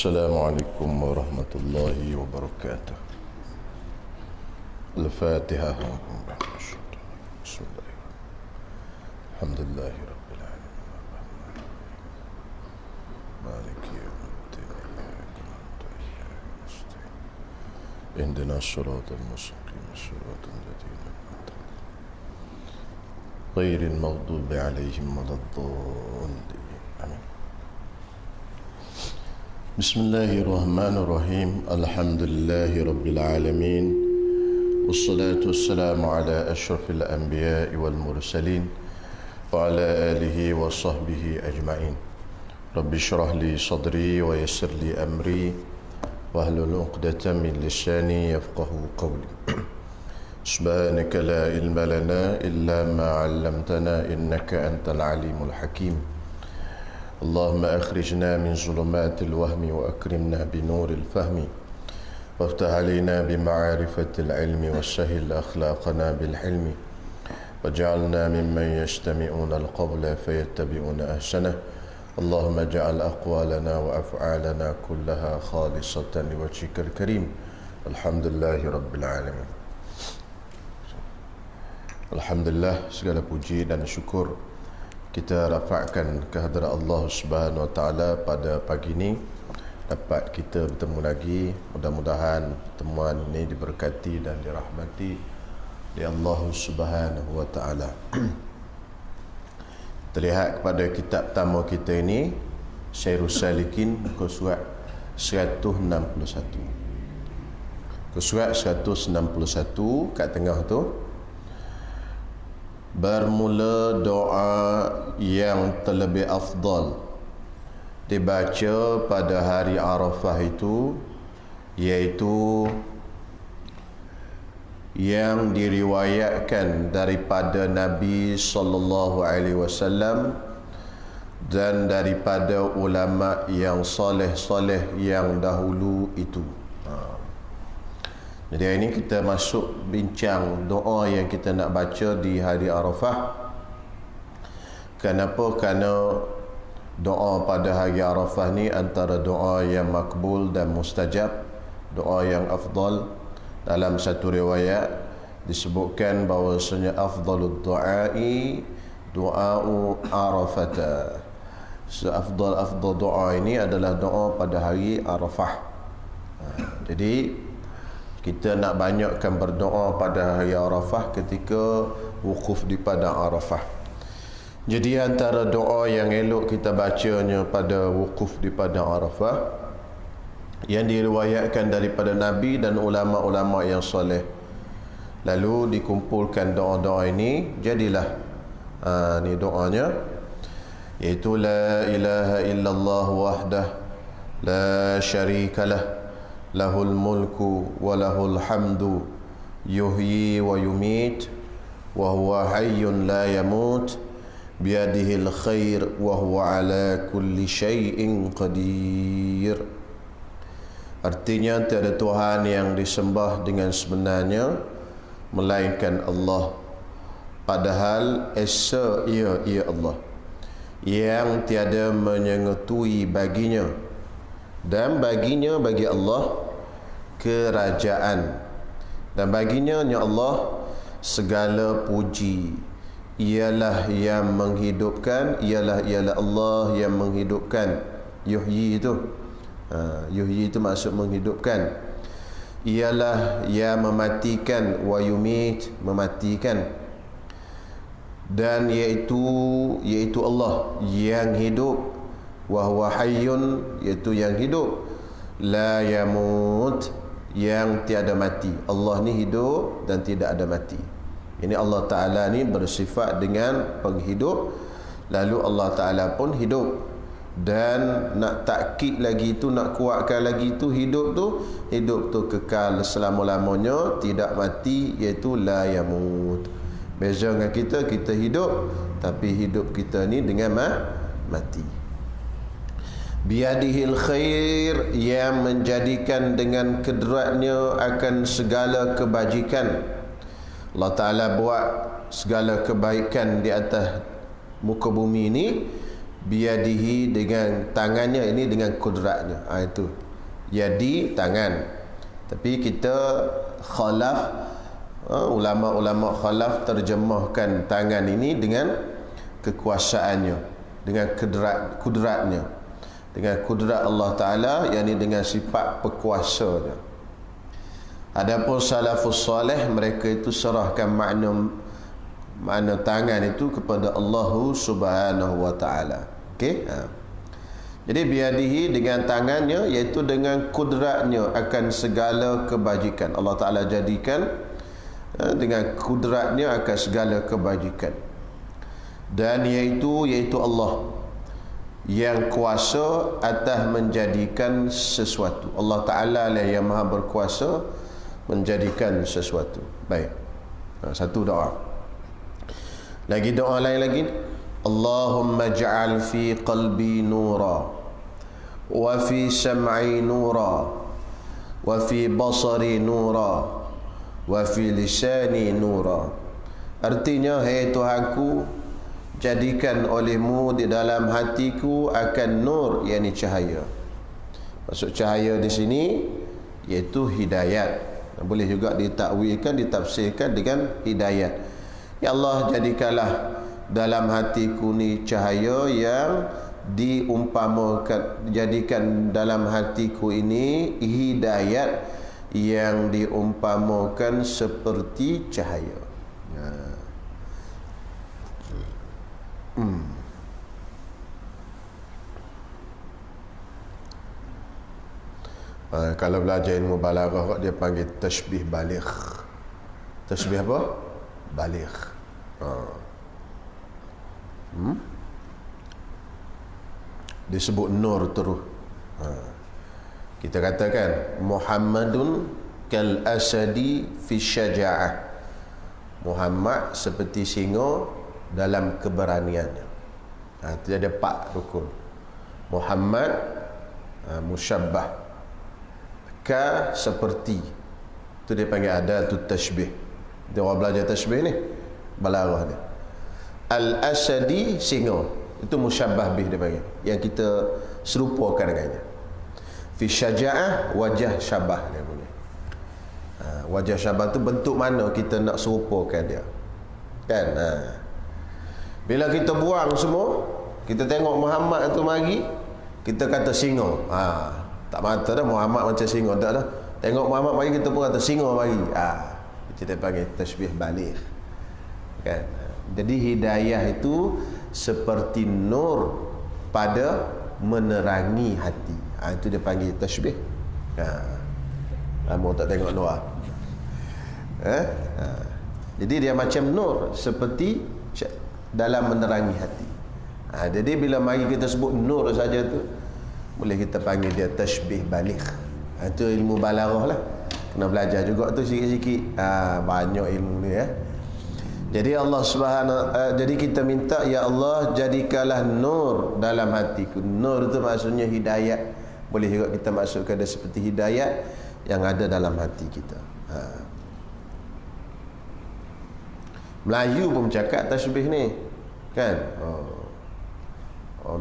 السلام عليكم ورحمة الله وبركاته. الفاتحة. بسم الله. الحمد لله رب العالمين. مالك يوم الدين. إياك نعبد وإياك نستعين. اهدنا الصراط المستقيم صراط الذين أنعمت عليهم غير المغضوب عليهم ولا الضالين. آمين. بسم الله الرحمن الرحيم. الحمد لله رب العالمين، والصلاة والسلام على أشرف الأنبياء والمرسلين وعلى آله وصحبه أجمعين. رب اشرح لي صدري ويسر لي أمري واحلل عقدة من لساني يفقه قولي. سبحانك لا علم لنا إلا ما علمتنا إنك أنت العليم الحكيم. اللهم أخرجنا من ظلمات الوهم وأكرمنا بنور الفهم وافتح علينا بمعارفة العلم وسهل أخلاقنا بالحلم واجعلنا ممن يستمعون القول فيتبعون أحسنه. اللهم اجعل أقوالنا وأفعالنا كلها خالصة لوجهك الكريم. الحمد لله رب العالمين. Alhamdulillah, segala puji dan syukur kita rafakkan kehadrat Allah Subhanahu Wa Taala pada pagi ini, dapat kita bertemu lagi. Mudah-mudahan pertemuan ini diberkati dan dirahmati oleh Allah Subhanahu Wa Taala. Terlihat kepada kitab pertama kita ini, Syairus Salikin, muka surat 161. Muka surat 161 kat tengah tu, bermula doa yang terlebih afdal dibaca pada hari Arafah itu, iaitu yang diriwayatkan daripada Nabi sallallahu alaihi wasallam dan daripada ulama yang soleh-soleh yang dahulu itu. Jadi hari ini kita masuk bincang doa yang kita nak baca di hari Arafah. Kenapa? Kerana doa pada hari Arafah ni antara doa yang makbul dan mustajab, doa yang afdal. Dalam satu riwayat disebutkan bahawasanya afdalud du'ai du'a'u Arafata. Seafdal doa ini adalah doa pada hari Arafah. Jadi kita nak banyakkan berdoa pada hari Arafah ketika wukuf di padang Arafah. Jadi antara doa yang elok kita bacanya pada wukuf di padang Arafah, yang diriwayatkan daripada Nabi dan ulama-ulama yang soleh, lalu dikumpulkan doa-doa ini, jadilah ni doanya, iaitu la ilaha illallah wahdah la syarikalah lahul mulku wa lahul hamdu yuhyi wa yumit wa huwa hayyun la yamut biyadihil khair wa huwa ala kulli syai'in qadir. Artinya, tiada Tuhan yang disembah dengan sebenarnya melainkan Allah, padahal esa ia Allah, yang tiada menyengetui baginya, dan baginya, bagi Allah, kerajaan, dan baginya, ya Allah, segala puji. Ialah yang menghidupkan, ialah Allah yang menghidupkan. Yuhyi itu, yuhyi itu maksud menghidupkan. Ialah yang mematikan, wa yumit, mematikan. Dan iaitu Allah yang hidup, wa huwa hayyun, iaitu yang hidup, la yamut, yang tiada mati. Allah ni hidup dan tidak ada mati. Ini Allah Ta'ala ni bersifat dengan penghidup, lalu Allah Ta'ala pun hidup. Dan nak takkid lagi tu, nak kuatkan lagi tu, hidup tu kekal selama-lamanya, tidak mati, iaitu la yamut. Beza dengan kita hidup, tapi hidup kita ni dengan mati. Biadihil khair, yang menjadikan dengan kedratnya akan segala kebajikan. Allah Ta'ala buat segala kebaikan di atas muka bumi ini Biyadihi dengan tangannya, ini dengan kudratnya. Itu yadi, tangan. Tapi kita khalaf, ulama-ulama khalaf terjemahkan tangan ini dengan kekuasaannya, dengan kudratnya, dengan kudrat Allah Ta'ala, yakni dengan sifat berkuasanya. Adapun salafus salih, mereka itu serahkan makna tangan itu kepada Allah Subhanahu wa Ta'ala. Okey. Jadi biadihi dengan tangannya, iaitu dengan kudratnya akan segala kebajikan. Allah Ta'ala jadikan dengan kudratnya akan segala kebajikan. Dan iaitu Allah yang kuasa atas menjadikan sesuatu. Allah Ta'ala lah yang maha berkuasa menjadikan sesuatu. Baik. Satu doa. Lagi doa lain lagi. Allahumma ja'al fi qalbi nura wa fi sam'i nura wa fi basari nura wa fi lisani nura. Artinya, hai Tuhanku, jadikan olehmu di dalam hatiku akan nur, yakni cahaya. Maksud cahaya di sini iaitu hidayat. Boleh juga ditakwilkan, ditafsirkan dengan hidayat. Ya Allah, jadikanlah dalam hatiku ni cahaya yang diumpamakan, jadikan dalam hatiku ini hidayat yang diumpamakan seperti cahaya. Kalau belajar ilmu balaghah, dia panggil tashbih baligh. Tashbih apa? Baligh. Disebut nur terus. Kita katakan Muhammadun kal asadi fi syaja'ah. Muhammad seperti singa dalam keberaniannya. Itu ada 4 rukun. Muhammad musyabbah, ka seperti, itu dia panggil adatul tashbih. Dia orang belajar tashbih ni, balaghah ni. Al-asadi, singa, itu musyabbah bih dia panggil, yang kita serupakan dengannya. Fi syaja'ah, wajah syabah dia punya. Wajah syabah tu bentuk mana kita nak serupakan dia, kan? Bila kita buang semua, kita tengok Muhammad tu mari, kita kata singa. Tak mata dah Muhammad macam singa, tak dah. Tengok Muhammad mari, kita pun kata singa mari. Kita panggil tashbih baligh, kan? Jadi hidayah itu seperti nur pada menerangi hati. Itu dia panggil tashbih. Kamu tak tengok luar. Jadi dia macam nur, seperti dalam menerangi hati. Jadi bila mari kita sebut nur saja tu, boleh kita panggil dia tashbih baligh. Itu ilmu balaghah lah. Kena belajar juga tu sikit-sikit. Banyak ilmu ni ya. Jadi Allah jadi kita minta, ya Allah, jadikanlah nur dalam hatiku. Nur itu maksudnya hidayat. Boleh juga kita maksudkan dia seperti hidayat yang ada dalam hati kita. Melayu pun cakap tashbih ni, kan?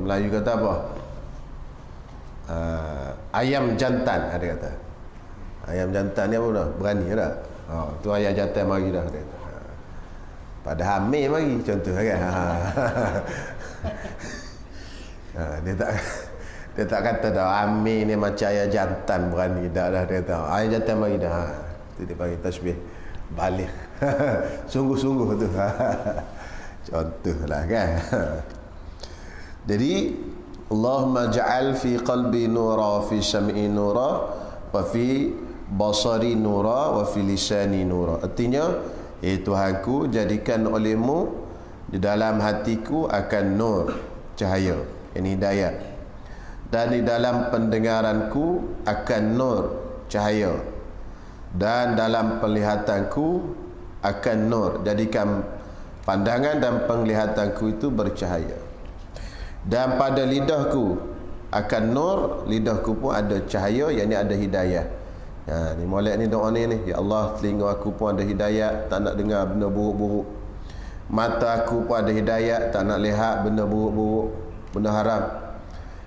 Melayu kata apa? Ayam jantan, ada kata. Ayam jantan ni apa dah? Berani tak? Tu ayam jantan mari dah, kata. Pada hamil mari, contoh kan? Dia tak kata dah hamil ni macam ayam jantan berani dah, dia kata ayam jantan mari dah. Itu dia panggil tashbih baligh. Sungguh-sungguh tu. Contohlah, kan? Jadi Allahumma ja'al fi qalbi nura, fi sam'i nura, wa fi basari nura, wa fi lisani nura. Artinya, Tuhanku, jadikan olehmu di dalam hatiku akan nur, cahaya, ini hidayat. Dan di dalam pendengaranku akan nur, cahaya. Dan dalam penglihatanku akan nur, jadikan pandangan dan penglihatanku itu bercahaya. Dan pada lidahku akan nur, lidahku pun ada cahaya, yakni ada hidayah. Ni molek ni doa ni. Ya Allah, telinga aku pun ada hidayah, tak nak dengar benda buruk-buruk. Mata aku pun ada hidayah, tak nak lihat benda buruk-buruk. benda haram.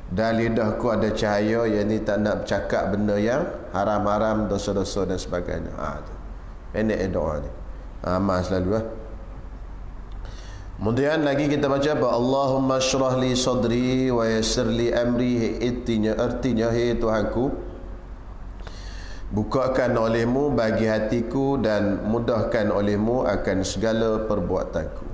Dan lidahku ada cahaya, yang ni tak nak bercakap benda yang haram-haram, dosa-dosa dan sebagainya. Pendek doa ni. Amal selalu Kemudian lagi kita baca apa? Allahumma syrah li sadri wa yassir li amri. Artinya, hai Tuhanku, bukakan olehmu bagi hatiku dan mudahkan olehmu akan segala perbuatanku.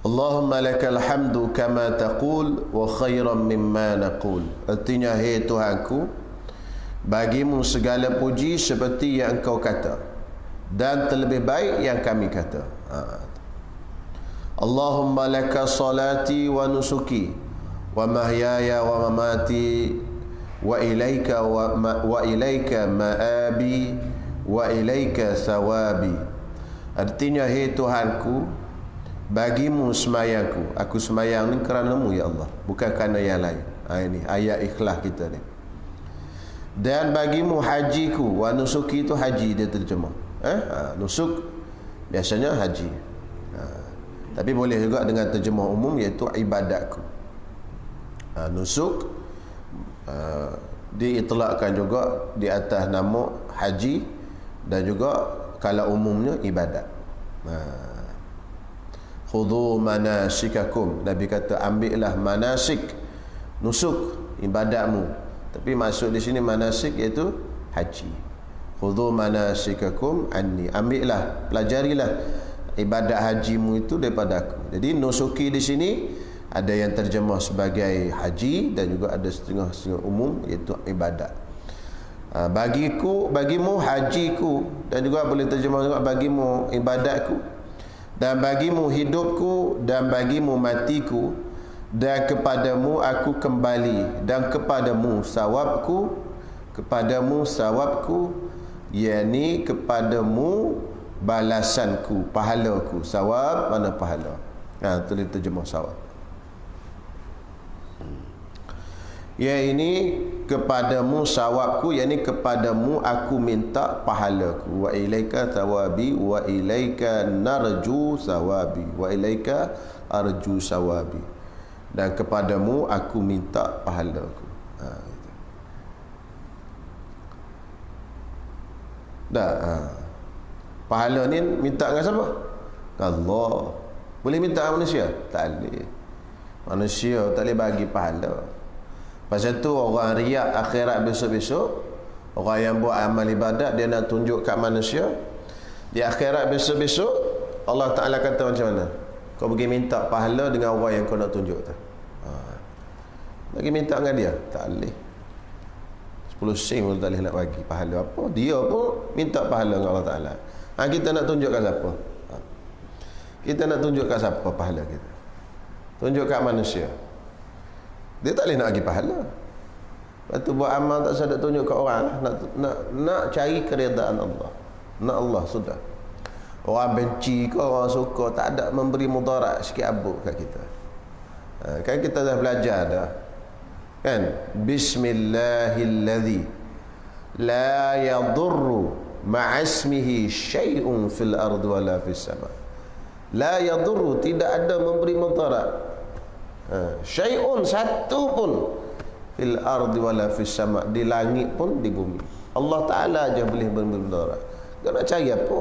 Allahumma lakal hamdu kama taqul wa khairan mimma naqul. Artinya, hai Tuhanku, bagimu segala puji seperti yang engkau kata dan terlebih baik yang kami kata. Allahumma laka salati wa nusuki wa mahyaya wa mamati wa ilaika ma'abi wa ilaika thawabi. Artinya, hai Tuhanku, bagimu semayangku. Aku semayang ni kerana-Mu ya Allah, bukan kerana yang lain. Ini ayat ikhlas kita ni. Dan bagimu hajiku. Wa nusuki itu haji dia terjemah. Nusuk biasanya haji. Tapi boleh juga dengan terjemah umum, iaitu ibadatku. Nusuk diitlakkan juga di atas nama haji, dan juga kalau umumnya ibadat. Khudhu manasikakum. Nabi kata ambillah manasik, nusuk, ibadatmu. Tapi maksud di sini manasik iaitu haji. Khudhu manasikakum anni. Ambillah, pelajarilah ibadat hajimu itu daripada aku. Jadi nusuki di sini ada yang terjemah sebagai haji, dan juga ada setengah-setengah umum iaitu ibadat. Bagimu hajiku, dan juga boleh terjemah juga bagimu ibadatku, dan bagimu hidupku, dan bagimu matiku, dan kepadamu aku kembali, dan kepadamu sawabku, yakni kepadamu balasanku, pahalaku. Sawab mana pahala. Tulis terjemah sawab. Ya, ini kepadamu sawabku, yakni kepadamu aku minta pahalaku. Wa ilaika thawabi wa ilaika narju sawabi wa ilaika arju sawabi. Dan kepadamu aku minta pahalaku. Pahala ni minta dengan siapa? Allah. Boleh minta dengan manusia? Tak boleh. Manusia tak boleh bagi pahala. Pasal tu orang riak akhirat besok-besok, orang yang buat amal ibadat, dia nak tunjuk kat manusia. Di akhirat besok-besok, Allah Ta'ala kata macam mana? Kau pergi minta pahala dengan orang yang kau nak tunjuk tu. Bagi minta dengan dia? Tak boleh. 10 sen pun tak boleh nak bagi pahala apa. Dia pun minta pahala dengan Allah Ta'ala. Kita nak tunjuk kat siapa? Kita nak tunjuk kat siapa pahala kita? Tunjuk kat manusia. Dia tak boleh nak bagi pahala. Lepas tu buat amal tak sadar tunjuk kat orang. Nak cari keredaan Allah. Nak Allah sudah. Orang benci ke orang suka, tak ada memberi mudarat sikit abuk kat kita. Kan kita dah belajar dah. Kan? Bismillahilladzi la yadurru ma'asmihi syai'un fil ardi wala fis sama. La yadurru, tidak ada memberi mudarat. Syai'un, satu pun, fil ardi wala fis sama, di langit pun di bumi. Allah Ta'ala aja boleh memberi mudarat. Kau nak cari apa?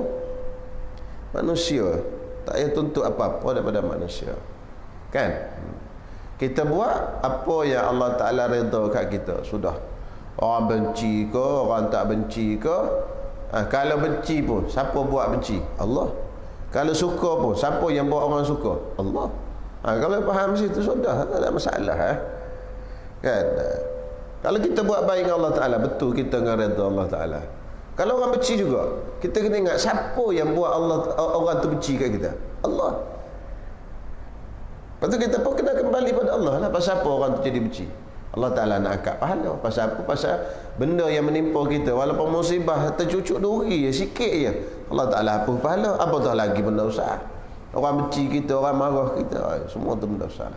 Manusia tak payah tuntut apa-apa daripada manusia. Kan? Kita buat apa yang Allah Ta'ala redha kat kita, sudah. Orang benci ke, orang tak benci ke, kalau benci pun, siapa buat benci? Allah. Kalau suka pun, siapa yang buat orang suka? Allah. Kalau faham situ, sudah, tak ada masalah. Kan? Kalau kita buat baik dengan Allah Ta'ala, betul kita dengan redha Allah Ta'ala. Kalau orang benci juga, kita kena ingat siapa yang buat orang tu benci kat kita? Allah. Lepas tu kita pun kena kembali pada Allah lah. Pasal apa orang tu jadi benci? Allah Ta'ala nak angkat pahala. Pasal apa? Pasal benda yang menimpa kita, walaupun musibah tercucuk duri je, sikit je, Allah Ta'ala hapus pahala. Apatah lagi benda besar. Orang benci kita, orang marah kita, semua tu benda besar.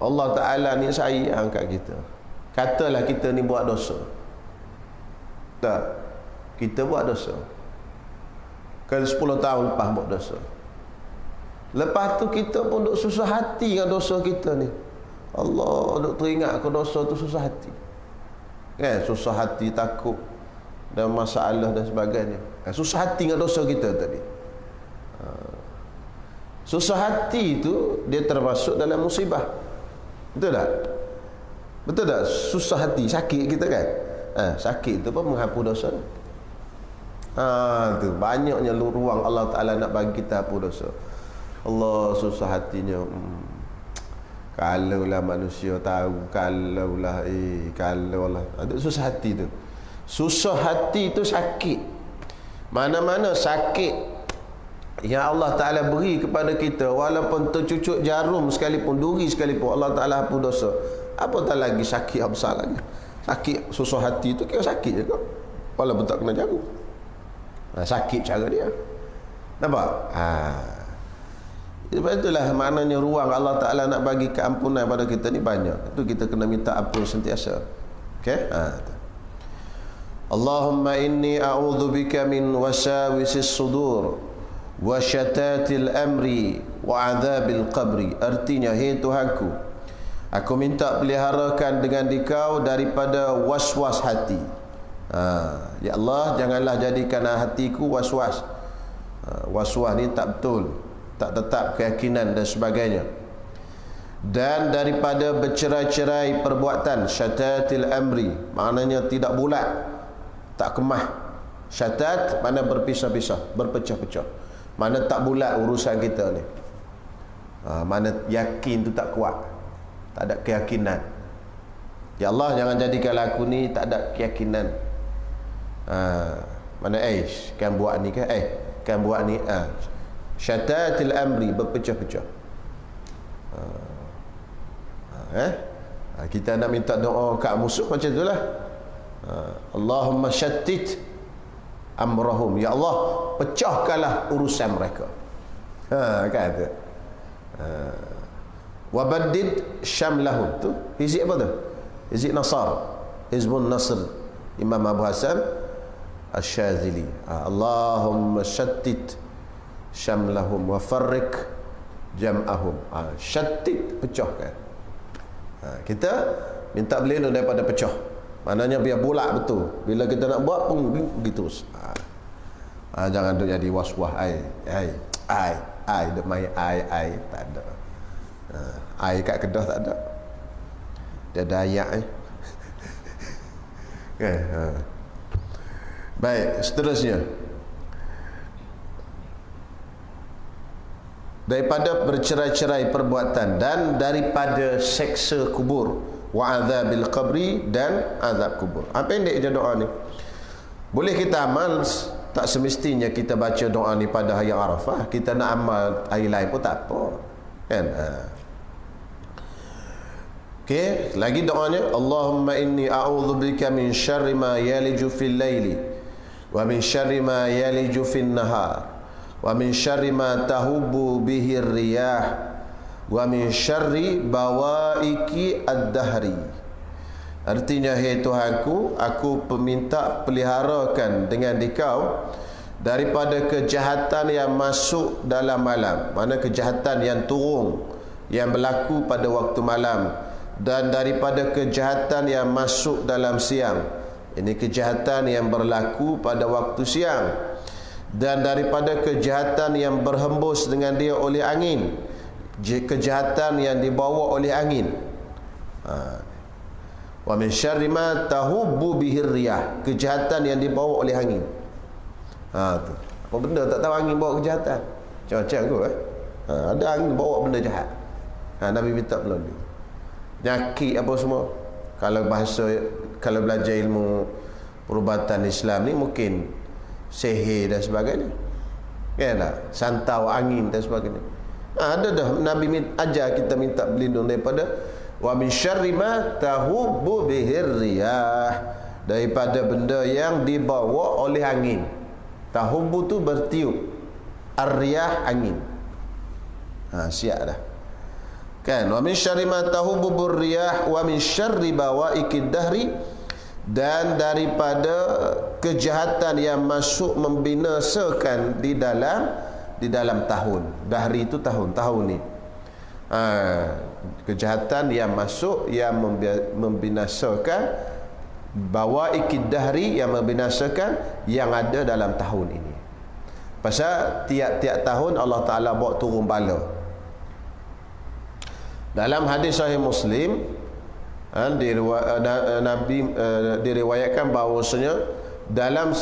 Allah Ta'ala ni sayang kat kita. Katalah kita ni buat dosa. Tak, kita buat dosa. Kan 10 tahun lepas buat dosa. Lepas tu kita pun duk susah hati dengan dosa kita ni. Allah duk teringat ke dosa tu susah hati. Kan, susah hati, takut dan masalah dan sebagainya. Susah hati dengan dosa kita tadi. Susah hati tu dia termasuk dalam musibah. Betul tak? Betul tak? Susah hati, sakit kita kan. Sakit tu pun menghapus dosa. Tu banyaknya ruang Allah Ta'ala nak bagi kita hapus dosa. Allah susah hatinya. Kalaulah manusia tahu, kalaulah ada susah hati tu. Susah hati tu sakit. Mana-mana sakit yang Allah Ta'ala beri kepada kita, walaupun tercucuk jarum sekalipun, duri sekalipun, Allah Ta'ala hapus dosa. Apatah lagi sakit yang besar lagi. Sakit susah hati tu kira sakit je kau, walaupun tak kena jarum. Sakit cara dia. Nampak? Itulah maknanya ruang Allah Ta'ala nak bagi keampunan pada kita ni banyak. Itu kita kena minta ampun sentiasa. Okey? Allahumma inni a'udzubika min wasawisis sudur wa syatatil amri wa adzabil qabri. Artinya, hai Tuhanku, aku minta peliharakan dengan Dikau daripada was-was hati. Ya Allah, janganlah jadikan hatiku was-was. Was-was ni tak betul, tak tetap keyakinan dan sebagainya. Dan daripada bercerai-cerai perbuatan, syatatil amri, maknanya tidak bulat, tak kemah. Syatat mana berpisah-pisah, berpecah-pecah. Mana tak bulat urusan kita ni. Mana yakin tu tak kuat, tak ada keyakinan. Ya Allah, jangan jadikan aku ni tak ada keyakinan. Mana kan buat ni kan, kan buat ni. Syatatil amri, berpecah-pecah. Kita nak minta doa kat musuh macam itulah. Allahumma syattit amrahum, ya Allah, pecahkanlah urusan mereka. Kata wabaddid syamlahum, tu hizib apa tu? Hizib Nasar, Hizbun Nasr, Imam Abu Hasan Asy-Syadzili. Allahumma syattit syamlahum wa farriq jam'ahum. Syattit, pecahkan. Kita minta berlindung daripada pecah. Maknanya biar bulat betul. Bila kita nak buat pun begitu. Jangan duk jadi was-was duk main tak ada. Kat Kedah tak ada. Dia ada ayak Baik, seterusnya. Daripada bercerai-cerai perbuatan dan daripada seksa kubur, wa azabil qabri, dan azab kubur. Pendek je doa ni. Boleh kita amal, tak semestinya kita baca doa ni pada hari Arafah. Kita nak amal hari lain pun tak apa. Kan? Okey, lagi doanya, Allahumma inni a'udzubika min syarri ma yaliju fil laili wa min syarri ma yaliju fin nahar wa min syarri ma tahubu bihi riyah wa min syarri bawaiki ad-dahri. Artinya, hai Tuhanku, aku meminta peliharakan dengan Dikau daripada kejahatan yang masuk dalam malam, mana kejahatan yang turun, yang berlaku pada waktu malam, dan daripada kejahatan yang masuk dalam siang, ini kejahatan yang berlaku pada waktu siang, dan daripada kejahatan yang berhembus dengan dia oleh angin, kejahatan yang dibawa oleh angin. Wa min syarri ma tahubbu bihi riyah, kejahatan yang dibawa oleh angin. Tu. Apa benda tak tahu angin bawa kejahatan? Macam-macam kot ada angin bawa benda jahat. Nabi minta pelindung. Nyakit apa semua. Kalau belajar ilmu perubatan Islam ni, mungkin sihir dan sebagainya. Kan tak? Santau angin dan sebagainya. Ada dah Nabi ajar kita minta berlindung daripada wa min syarri ma tahubbu bihir riyah, daripada benda yang dibawa oleh angin. Tahubbu tu bertiup, ar-riyah angin. Siap dah. Kan, wa min syarri ma tahubbu bir-riyah wa min syarri bawaikid dahri, dan daripada kejahatan yang masuk membinasakan di di dalam tahun. Dahri itu tahun ni. Kejahatan yang masuk yang membinasakan, bawa ikid dahri yang membinasakan yang ada dalam tahun ini. Pasal tiap-tiap tahun Allah Ta'ala bawa turun bala. Dalam hadis Sahih Muslim, Nabi diriwayatkan bahawasanya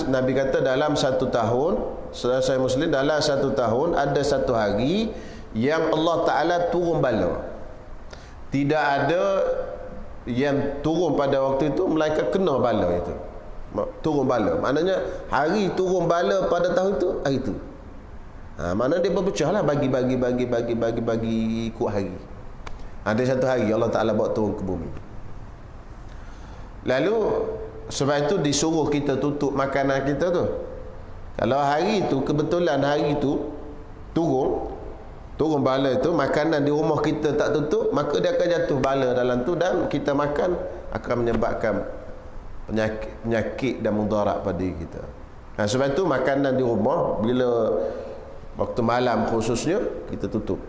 Nabi kata dalam satu tahun, Sahih Muslim, dalam satu tahun ada satu hari yang Allah Ta'ala turun bala. Tidak ada yang turun pada waktu itu melainkan kena bala itu. Turun bala maknanya hari turun bala pada tahun itu, hari itu. Mana dia berpecah lah, bagi ikut hari. Ada satu hari Allah Ta'ala bawa turun ke bumi. Lalu sebab itu disuruh kita tutup makanan kita tu. Kalau hari itu kebetulan hari itu turun bala itu, makanan di rumah kita tak tutup, maka dia akan jatuh bala dalam tu dan kita makan akan menyebabkan penyakit dan mudarat pada diri kita. Sebab itu makanan di rumah bila waktu malam khususnya kita tutup.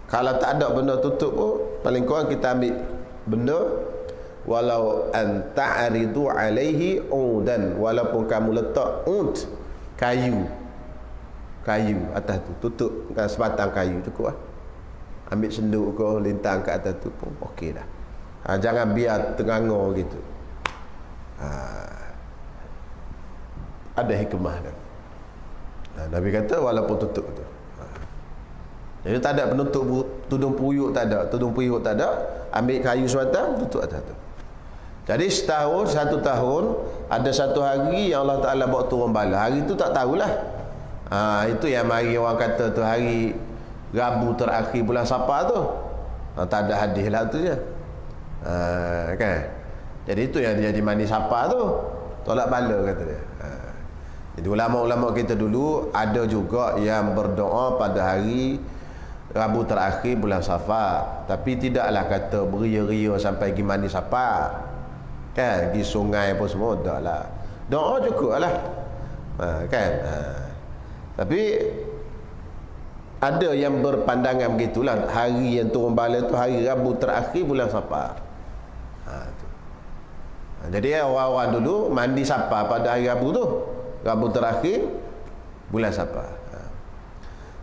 Kalau tak ada benda tutup pun, paling kurang kita ambil benda, walau an ta'ridu alaihi udan, walaupun kamu letak kayu atas tu, tutup kan, sebatang kayu cukup lah. Ambil senduk ke lintang ke atas tu pun okey dah. Jangan biar ternganga gitu. Ada hikmah dia. Nabi kata walaupun tutup tu. Jadi tak ada penutup tudung puyuk, tak ada. Tudung puyuk tak ada. Ambil kayu sebatang, tutup atas tu. Jadi satu tahun ada satu hari yang Allah Ta'ala bawa turun bala. Hari tu tak tahulah. Itu yang mari orang kata tu hari Rabu terakhir bulan Safar tu. Tak ada hadis lah tu je. Kan? Jadi itu yang jadi mandi Safar tu. Tolak bala kata dia. Jadi ulama-ulama kita dulu ada juga yang berdoa pada hari Rabu terakhir bulan Safar, tapi tidaklah kata beria-ria sampai pergi mandi Safar, kan, pergi sungai apa semua, taklah. Doa cukup lah, kan. Tapi ada yang berpandangan begitulah, hari yang turun bala tu hari Rabu terakhir bulan Safar. Jadi orang-orang dulu mandi Safar pada hari Rabu tu, Rabu terakhir bulan Safar.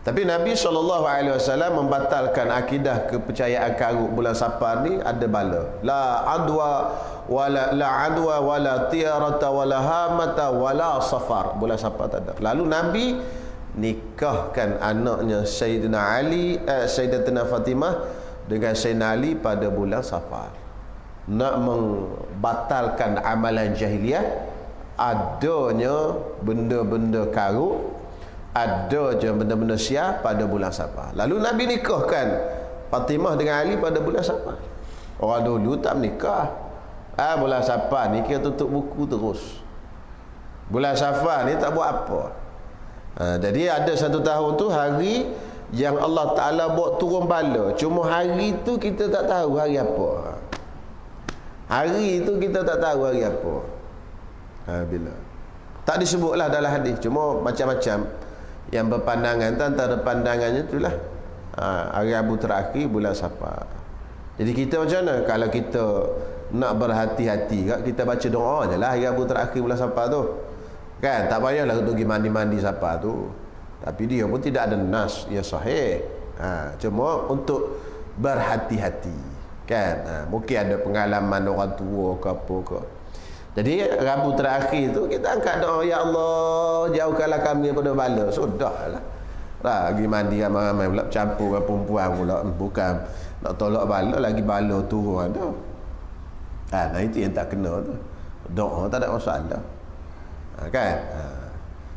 Tapi Nabi SAW membatalkan akidah kepercayaan karut bulan Safar ni ada bala. La adwa wala tiarata wala hamata wala safar. Bulan Safar tak ada. Lalu Nabi nikahkan anaknya Sayyidatina Fatimah dengan Sayyidina Ali pada bulan Safar. Nak membatalkan amalan jahiliyah, adanya benda-benda karut, ada je benda-benda siap pada bulan Safar. Lalu Nabi nikahkan Fatimah dengan Ali pada bulan Safar. Orang dulu tak menikah. Bulan Safar ni kita tutup buku terus. Bulan Safar ni tak buat apa. Jadi ada satu tahun tu hari yang Allah Ta'ala buat turun bala. Cuma hari tu kita tak tahu hari apa. Hari tu kita tak tahu hari apa. Bila tak disebutlah dalam hadis. Cuma macam-macam yang berpandangan, antara pandangannya itulah hari Rabu terakhir bulan Safar. Jadi kita macam mana kalau kita nak berhati-hati, kita baca doa je lah hari Rabu terakhir bulan Safar tu, kan, tak payahlah pergi mandi-mandi Safar tu. Tapi dia pun tidak ada nas yang sahih. Cuma untuk berhati-hati, kan. Mungkin ada pengalaman orang tua ke apa ke. Jadi Rabu terakhir tu kita angkat doa, ya Allah jauhkanlah kami daripada bala. Sudahlah. Lagi mandi ramai-ramai pula, campur dengan perempuan pula, bukan nak tolak bala, lagi bala turun ada. Nah itu yang tak kena tu. Doa tak ada masalah. Kan?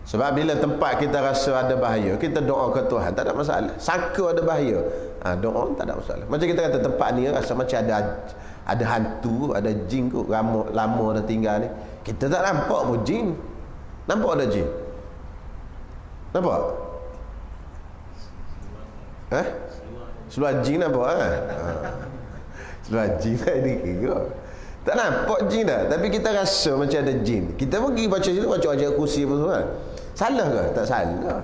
Sebab bila tempat kita rasa ada bahaya, kita doa ke Tuhan, tak ada masalah. Sangka ada bahaya, doa tak ada masalah. Macam kita kata tempat ni rasa macam ada hantu, ada jin kot, lama dah tinggal ni. Kita tak nampak pun jin. Nampak ada jin? Nampak? Seluar jin nampak seluar jin tadi kira. Tak nampak jin dah, tapi kita rasa macam ada jin. Kita pergi baca situ, baca ayat kursi apa semua. Salah ke? Tak salah.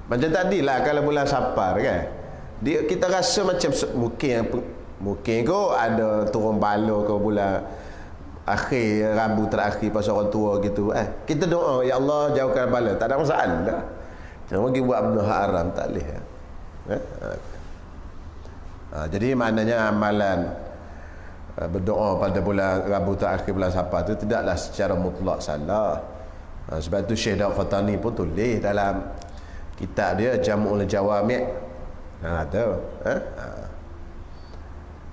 Macam tadilah kalau bulan Safar kan. Kita rasa macam mungkin kau ada turun bala ke bulan akhir Rabu terakhir pasal orang tua gitu. Kita doa ya Allah jauhkan bala, tak ada masalah. Jangan pergi buat benda haram tak boleh. Jadi maknanya amalan berdoa pada bulan Rabu terakhir bulan Safar tu tidaklah secara mutlak salah. Sebab tu Syekh Daud Fatani pun tulis dalam kitab dia Jam'ul Jawami'.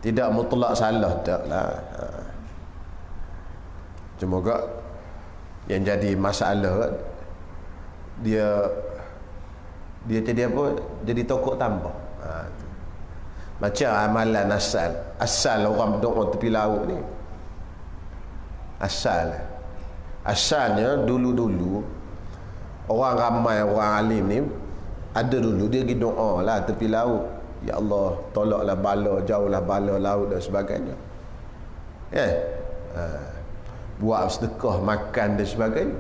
Tidak mutlak salah taklah. Cuma gak yang jadi masalah dia jadi apa? Jadi tokok tambah. Macam amalan asal orang berdoa tepi laut ni. Asalnya dulu orang ramai, orang alim ni ada dulu dia pergi doa lah tepi laut, ya Allah tolaklah bala, jauhlah bala laut dan sebagainya. Buat sedekah, makan dan sebagainya.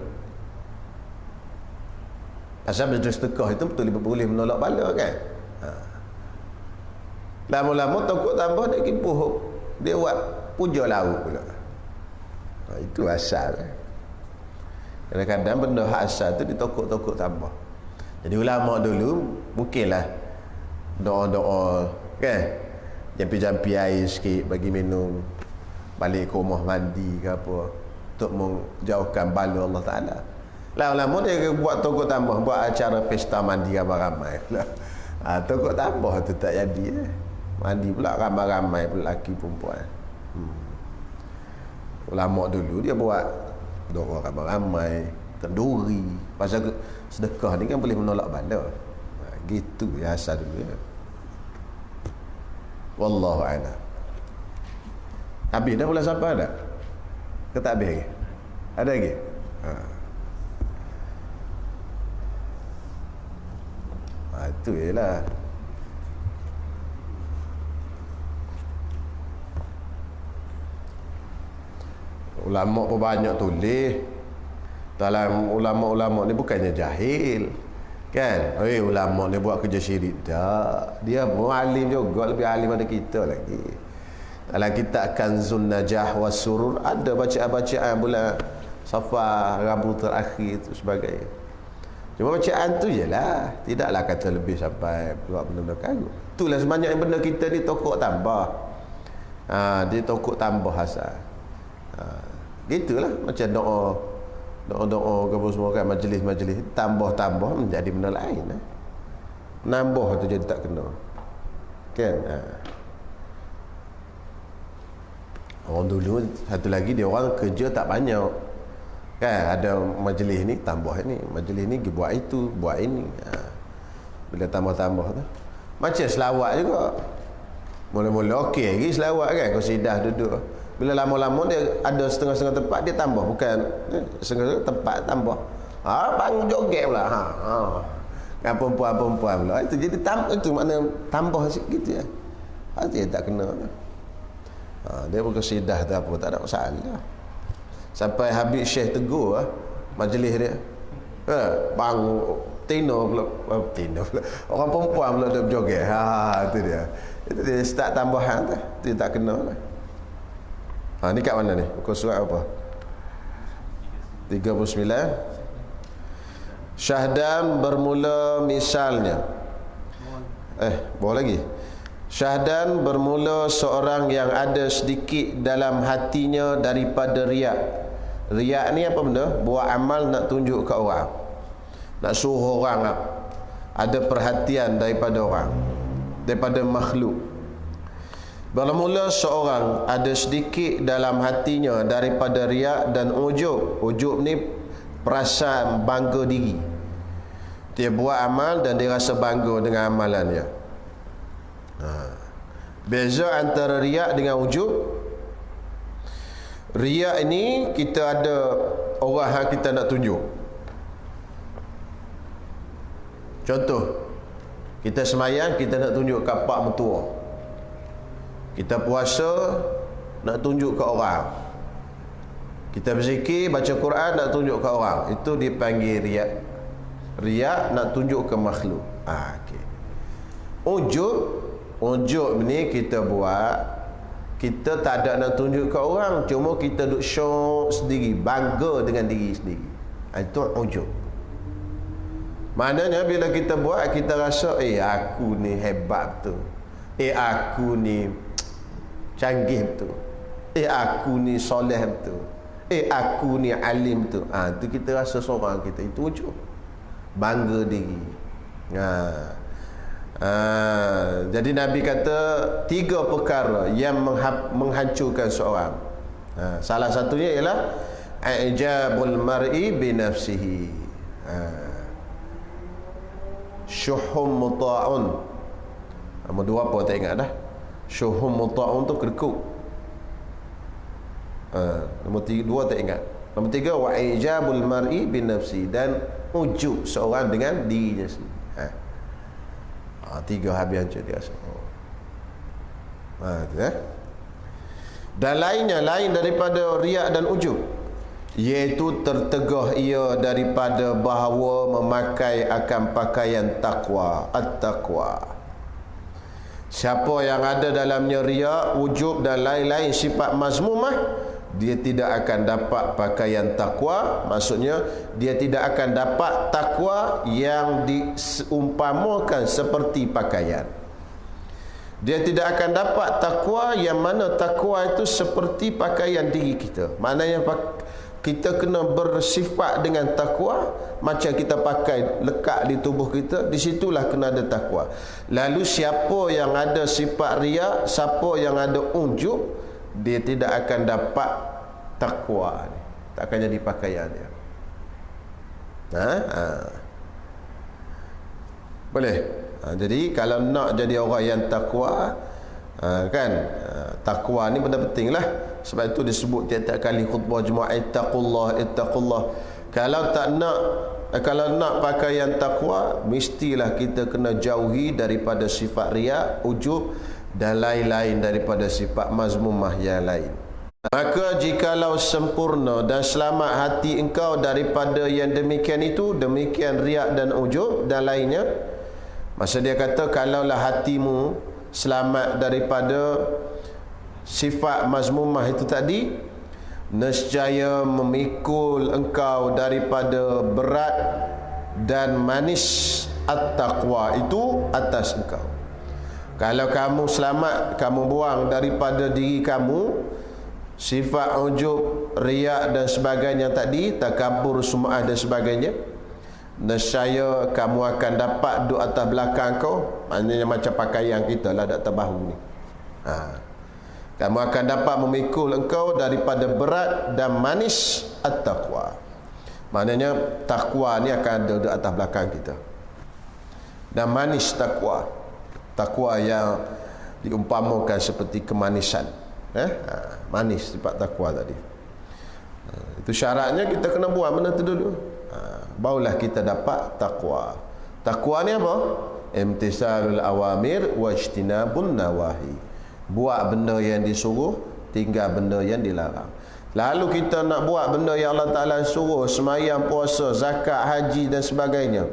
Asal betul sedekah itu betul boleh menolak bala kan. Lama-lama tokok tambah dia kipuh, dia buat puja laut pula. Itu asal. Kadang-kadang benda hak asal tu ditokok-tokok tambah. Jadi ulama dulu mungkinlah doa-doa kan, jampi-jampi air sikit bagi minum, balik ke rumah mandi ke apa, untuk menjauhkan bala Allah Ta'ala. Ulama dia buat tokok tambah, buat acara pesta mandi ramai-ramai. Tokok tambah tu tak jadi. Mandi pula ramai-ramai lelaki perempuan. Ulama dulu dia buat doa ramai-ramai, kenduri. Pasal sedekah ni kan boleh menolak bala. Gitu ya asal dulu ya. Wallahu a'lam. Habis dah bulan Safar dah? Ke tak habis lagi? Ada lagi? Itu je lah. Ulama pun banyak tulis. Dalam ulama-ulama ni bukannya jahil kan. Ulama ni buat kerja syirik tak. Dia pun alim juga, lebih alim daripada kita lagi. Dalam kitab Kanzun Najah was Surur ada bacaan-bacaan bulan Safar, Rabu terakhir tu sebagainya. Cuma bacaan tu je lah, tidaklah kata lebih sampai buat benda-benda karut. Itulah sebanyak benda kita ni tokok tambah. Dia tokok tambah asal. Gitulah macam doa ke semua kan, majlis-majlis tambah-tambah menjadi benda lain. Nambah tu jadi tak kena kan. Orang dulu satu lagi dia orang kerja tak banyak kan, ada majlis ni tambah ni, majlis ni buat itu, buat ini. Bila tambah-tambah tu macam selawat juga. Mula-mula okey lagi selawat kan, qasidah duduk. Bila lama-lama dia ada setengah-setengah tempat dia tambah, bukan setengah tempat tambah. Bang joget pula. Kan perempuan-perempuan pula. Itu jadi itu makna tambah sikit gitu ya. Dia tak kena. Dia berqasidah tu apa, tak ada masalah. Sampai habis Syekh tegur majlis dia. Bang Tino pula. Orang perempuan pula dia berjoget. Itu dia. Itu dia start tambahan tu. Dia tak kena lah. Ni kat mana ni? Buku surat apa? 39. Syahdan bermula misalnya. Bawa lagi. Syahdan bermula seorang yang ada sedikit dalam hatinya daripada riak. Riak ni apa benda? Buat amal nak tunjuk ke orang, nak suruh orang ada perhatian daripada orang, daripada makhluk. Bermula seorang ada sedikit dalam hatinya daripada riak dan ujub. Ujub ni perasaan bangga diri. Dia buat amal dan dia rasa bangga dengan amalannya. Beza antara riak dengan ujub. Riak ini kita ada orang yang kita nak tunjuk. Contoh, kita semayang, kita nak tunjuk ke pak mertua. Kita puasa nak tunjuk ke orang. Kita berzikir, baca Quran nak tunjuk ke orang. Itu dipanggil riak. Riak nak tunjuk ke makhluk. Okey. Ujub ni kita buat, kita tak ada nak tunjuk ke orang, cuma kita duk show sendiri, bangga dengan diri sendiri. Itu ujub. Maknanya bila kita buat, kita rasa aku ni hebat betul, aku ni canggih betul, aku ni soleh betul, aku ni alim betul. Itu kita rasa seorang kita, itu ujub, bangga diri. Jadi Nabi kata 3 perkara yang menghancurkan seorang. Salah satunya ialah ijabul mar'i bi nafsihi, syuhum muta'un. Nombor 2 apa tak ingat dah. Syuhum muta'un tu kedekut. Nombor 2 tak ingat. Nombor 3 wa ijabul mar'i bi nafsi, dan ujub seorang dengan dirinya sendiri. 3 habis hancur dia rasa. Dan lainnya, lain daripada riak dan ujub, iaitu tertegah ia daripada bahawa memakai akan pakaian taqwa, at-taqwa. Siapa yang ada dalamnya riak, ujub dan lain-lain sifat mazmumah, dia tidak akan dapat pakaian takwa. Maksudnya dia tidak akan dapat takwa yang diumpamakan seperti pakaian. Dia tidak akan dapat takwa yang mana takwa itu seperti pakaian diri kita. Maknanya kita kena bersifat dengan takwa, macam kita pakai lekat di tubuh kita, di situlah kena ada takwa. Lalu siapa yang ada sifat riak, siapa yang ada ujub, dia tidak akan dapat takwa ni, tak akan jadi pakaian dia. Boleh. Jadi kalau nak jadi orang yang takwa, takwa ni benda penting lah. Sebab itu disebut tiap-tiap kali khutbah Jumaat, ittaqullah, ittaqullah. Kalau nak pakaian takwa, mestilah kita kena jauhi daripada sifat riak, ujub dan lain-lain daripada sifat mazmumah yang lain. Maka jikalau sempurna dan selamat hati engkau daripada yang demikian itu, demikian riak dan ujub dan lainnya. Masa dia kata kalaulah hatimu selamat daripada sifat mazmumah itu tadi, nescaya memikul engkau daripada berat dan manis at-taqwa itu atas engkau. Kalau kamu selamat, kamu buang daripada diri kamu sifat ujub, riak dan sebagainya tadi, takabur, sum'ah dan sebagainya, nescaya kamu akan dapat duduk atas belakang kau. Maknanya macam pakaian kita lah di atas bahu ni. Kamu akan dapat memikul engkau daripada berat dan manis at-taqwa. Maknanya takwa ni akan ada di atas belakang kita. Dan manis takwa, takwa yang diumpamakan seperti kemanisan. Manis sifat takwa tadi. Itu syaratnya kita kena buat benda tu dulu. Barulah kita dapat takwa. Takwa ni apa? Imtisalul awamir wa ijtinabun nawahi. Buat benda yang disuruh, tinggal benda yang dilarang. Lalu kita nak buat benda yang Allah Ta'ala suruh, sembahyang, puasa, zakat, haji dan sebagainya,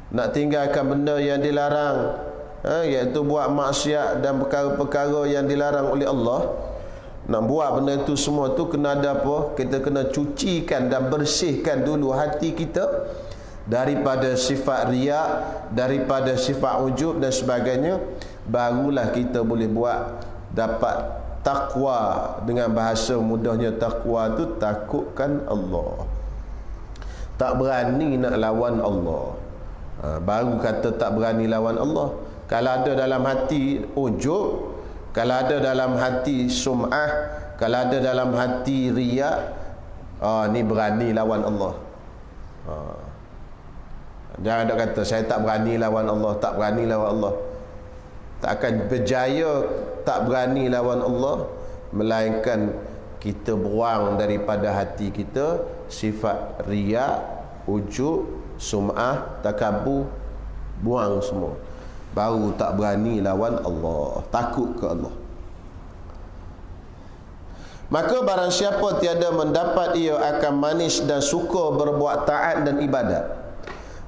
nak tinggalkan benda yang dilarang, iaitu buat maksiat dan perkara-perkara yang dilarang oleh Allah. Nak buat benda itu semua tu kena ada apa? Kita kena cucikan dan bersihkan dulu hati kita daripada sifat riak, daripada sifat ujub dan sebagainya. Barulah kita boleh buat dapat takwa. Dengan bahasa mudahnya, takwa tu takutkan Allah, tak berani nak lawan Allah. Baru kata tak berani lawan Allah. Kalau ada dalam hati ujub, kalau ada dalam hati sum'ah, kalau ada dalam hati riak, ni berani lawan Allah. Jangan ada kata saya tak berani lawan Allah, tak berani lawan Allah. Tak akan berjaya tak berani lawan Allah, melainkan kita buang daripada hati kita sifat riak, ujub, sum'ah, takabur, buang semua. Baru tak berani lawan Allah, takut ke Allah. Maka barang siapa tiada mendapat ia akan manis dan suka berbuat taat dan ibadat,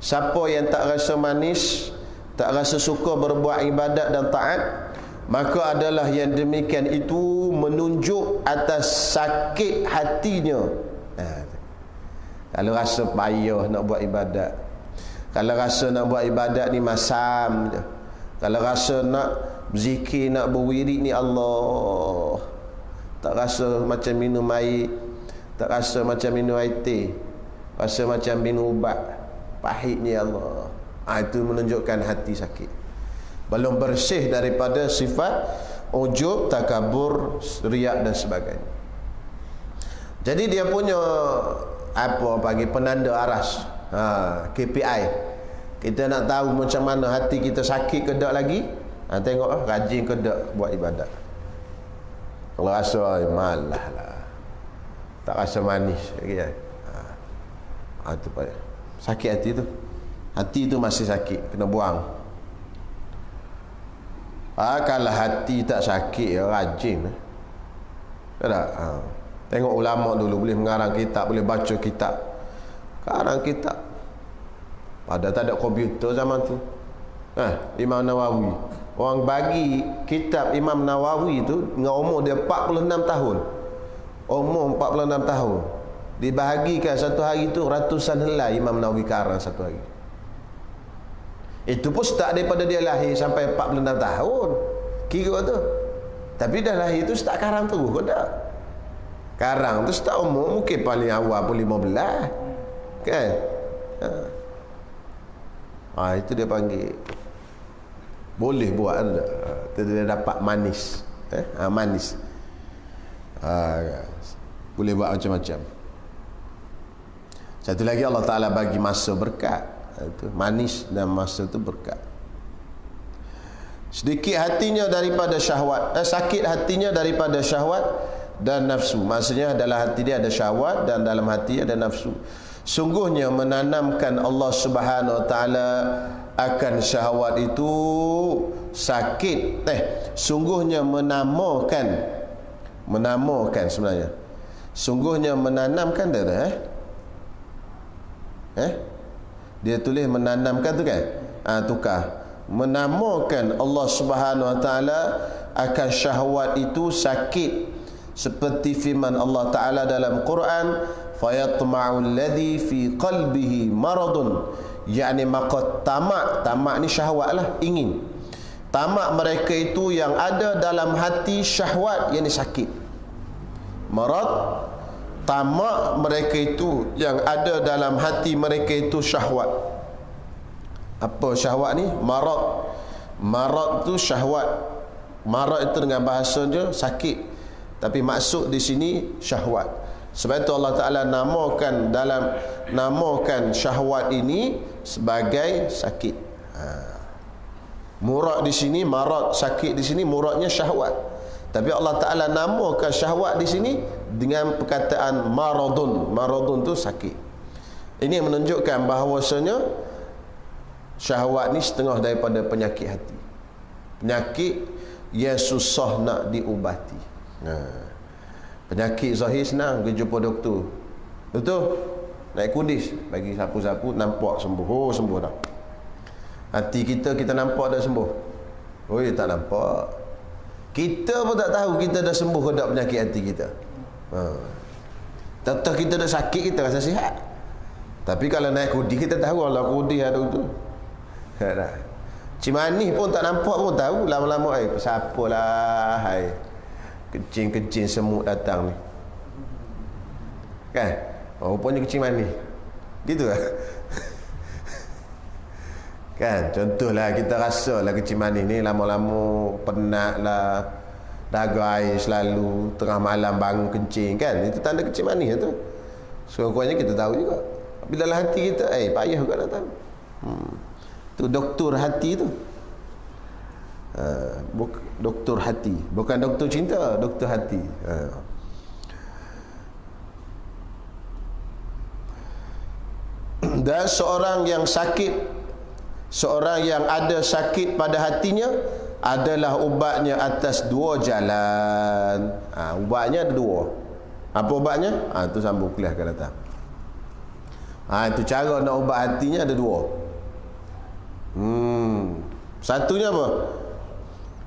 Siapa yang tak rasa manis, tak rasa suka berbuat ibadat dan taat, maka adalah yang demikian itu menunjuk atas sakit hatinya. Kalau rasa payah nak buat ibadat, kalau rasa nak buat ibadat ni masam je, kalau rasa nak berzikir, nak berwirid ni Allah, tak rasa macam minum air, tak rasa macam minum air teh, rasa macam minum ubat, pahit ni Allah. Itu menunjukkan hati sakit, belum bersih daripada sifat ujub, takabur, riak dan sebagainya. Jadi dia punya apa bagi penanda aras, KPI. Kita nak tahu macam mana hati kita sakit ke tak lagi, tengok rajin ke tak buat ibadat. Kalau rasa malah lah, tak rasa manis lagi kan, itu pada sakit hati tu. Hati tu masih sakit, kena buang. Kalau hati tak sakit ya rajin. Tak? Tengok ulama dulu boleh mengarang kitab, boleh baca kitab, karang kitab. Pada tak ada komputer zaman tu. Imam Nawawi, orang bagi kitab Imam Nawawi tu dengan umur dia 46 tahun. Umur 46 tahun. Dibahagikan satu hari tu ratusan helai Imam Nawawi karang satu hari. Itu pun start daripada dia lahir sampai 46 tahun kira tu. Tapi dah lahir tu start karang terus ke tak? Karang tu start umur mungkin paling awal pun 15 kan. Itu dia panggil boleh buat dia dapat manis. Manis. Boleh buat macam-macam. Satu lagi Allah Ta'ala bagi masa berkat. Itu manis dan masa tu berkat. Sedikit hatinya daripada syahwat, sakit hatinya daripada syahwat dan nafsu. Maksudnya dalam hati dia ada syahwat dan dalam hati ada nafsu. Sungguhnya menanamkan Allah Subhanahu Wa Ta'ala akan syahwat itu sakit. Sungguhnya menamakan sebenarnya. Sungguhnya menanamkan dia dia tulis menanamkan tu kan, tukar. Menamakan Allah Subhanahu Wa Ta'ala akan syahwat itu sakit, seperti firman Allah Ta'ala dalam Quran, fayatma'u alladhi fi qalbihi maradun, yakni maka tamak ni syahwat lah, ingin. Tamak mereka itu yang ada dalam hati syahwat, yakni sakit. Marad, tamak mereka itu yang ada dalam hati mereka itu syahwat. Apa syahwat ni? Marad tu syahwat. Marad itu dengan bahasa dia sakit, tapi maksud di sini syahwat. Sebab itu Allah Ta'ala namakan syahwat ini sebagai sakit. Murad di sini, marad sakit di sini, muradnya syahwat. Tapi Allah Ta'ala namakan syahwat di sini dengan perkataan maradun. Maradun tu sakit. Ini menunjukkan bahawasanya syahwat ni setengah daripada penyakit hati. Penyakit yang susah nak diubati. Penyakit zahir senang, pergi jumpa doktor. Betul? Naik kudis, bagi sapu-sapu, nampak sembuh. Sembuh dah. Hati kita nampak dah sembuh. Tak nampak. Kita pun tak tahu kita dah sembuh ke tak penyakit hati kita. Tak kita dah sakit, kita rasa sihat. Tapi kalau naik kudi, kita tahu Allah kudi ada tu. Cimanih pun tak nampak pun tahu. Lama-lama siapalah kencing semut datang ni. Kan? Rupanya kencing manis. Gitu lah. Kan? Contohlah kita rasa lah kencing manis ni lama-lama penat lah, daga air selalu, tengah malam bangun kencing kan, itu tanda kencing manis tu. Sekurang-kurangnya kita tahu juga. Tapi dalam hati kita payah juga nak tahu. Tu doktor hati tu. Doktor hati, bukan doktor cinta, doktor hati. Dan seorang yang sakit, seorang yang ada sakit pada hatinya adalah ubatnya atas dua jalan. Ubatnya ada dua. Apa ubatnya? Itu sambung kuliah akan datang. Itu cara nak ubat hatinya ada dua. Satunya apa?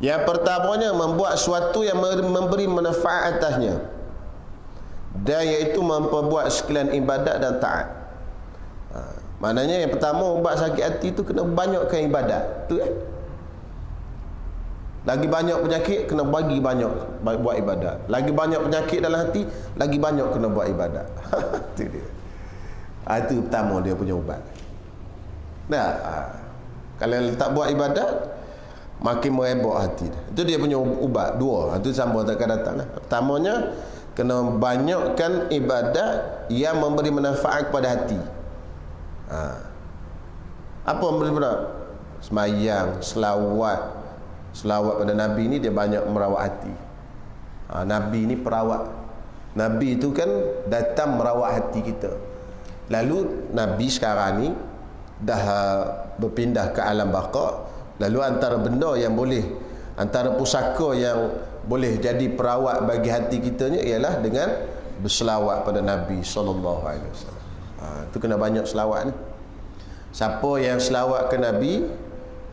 Yang pertamanya membuat sesuatu yang memberi manfaat atasnya, dan iaitu memperbuat sekalian ibadat dan taat. Maknanya yang pertama, ubat sakit hati tu kena banyakkan ibadat tu, Lagi banyak penyakit, kena bagi banyak buat ibadat. Lagi banyak penyakit dalam hati, lagi banyak kena buat ibadat. Itu dia. Itu pertama dia punya ubat. Kalau tak buat ibadat, makin merebak hati. Itu dia punya ubat. Dua. Itu sambung takkan datang. Pertamanya, kena banyakkan ibadat yang memberi manfaat kepada hati. Apa memberi manfaat? Semayang, selawat pada Nabi ni dia banyak merawat hati. Nabi ni perawat. Nabi itu kan datang merawat hati kita. Lalu Nabi sekarang ni dah berpindah ke alam baqa. Lalu antara benda yang boleh, antara pusaka yang boleh jadi perawat bagi hati kita ni ialah dengan berselawat pada Nabi SAW. Itu kena banyak selawat ni. Siapa yang selawat ke Nabi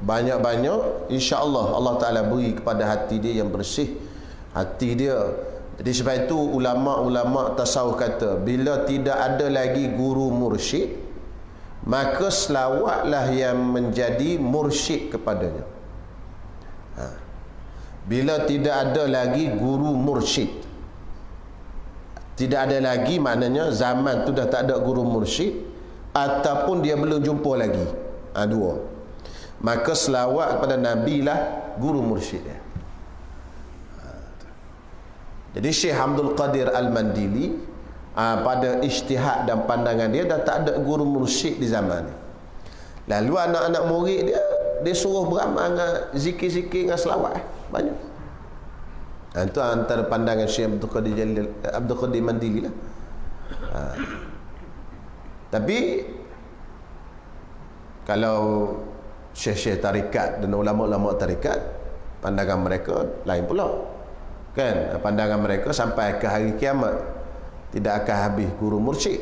banyak-banyak, insya-Allah Allah Ta'ala beri kepada hati dia yang bersih, hati dia. Jadi sebab itu ulama-ulama tasawuf kata, bila tidak ada lagi guru mursyid, maka selawatlah yang menjadi mursyid kepadanya. Bila tidak ada lagi guru mursyid, tidak ada lagi, maknanya zaman tu dah tak ada guru mursyid, ataupun dia belum jumpa lagi. Dua. Maka selawat kepada Nabi lah guru mursyid dia. Jadi Syekh Abdul Qadir Al-Mandili, pada ijtihad dan pandangan dia, dah tak ada guru mursyid di zaman ni. Lalu anak-anak murid dia suruh beramal dengan zikir-zikir dengan selawat banyak. Itu antara pandangan Syekh Abdul Qadir Mandili lah. Tapi kalau syekh-syekh tarikat dan ulama-ulama tarikat, pandangan mereka lain pula, kan? Pandangan mereka sampai ke hari kiamat tidak akan habis guru mursyid.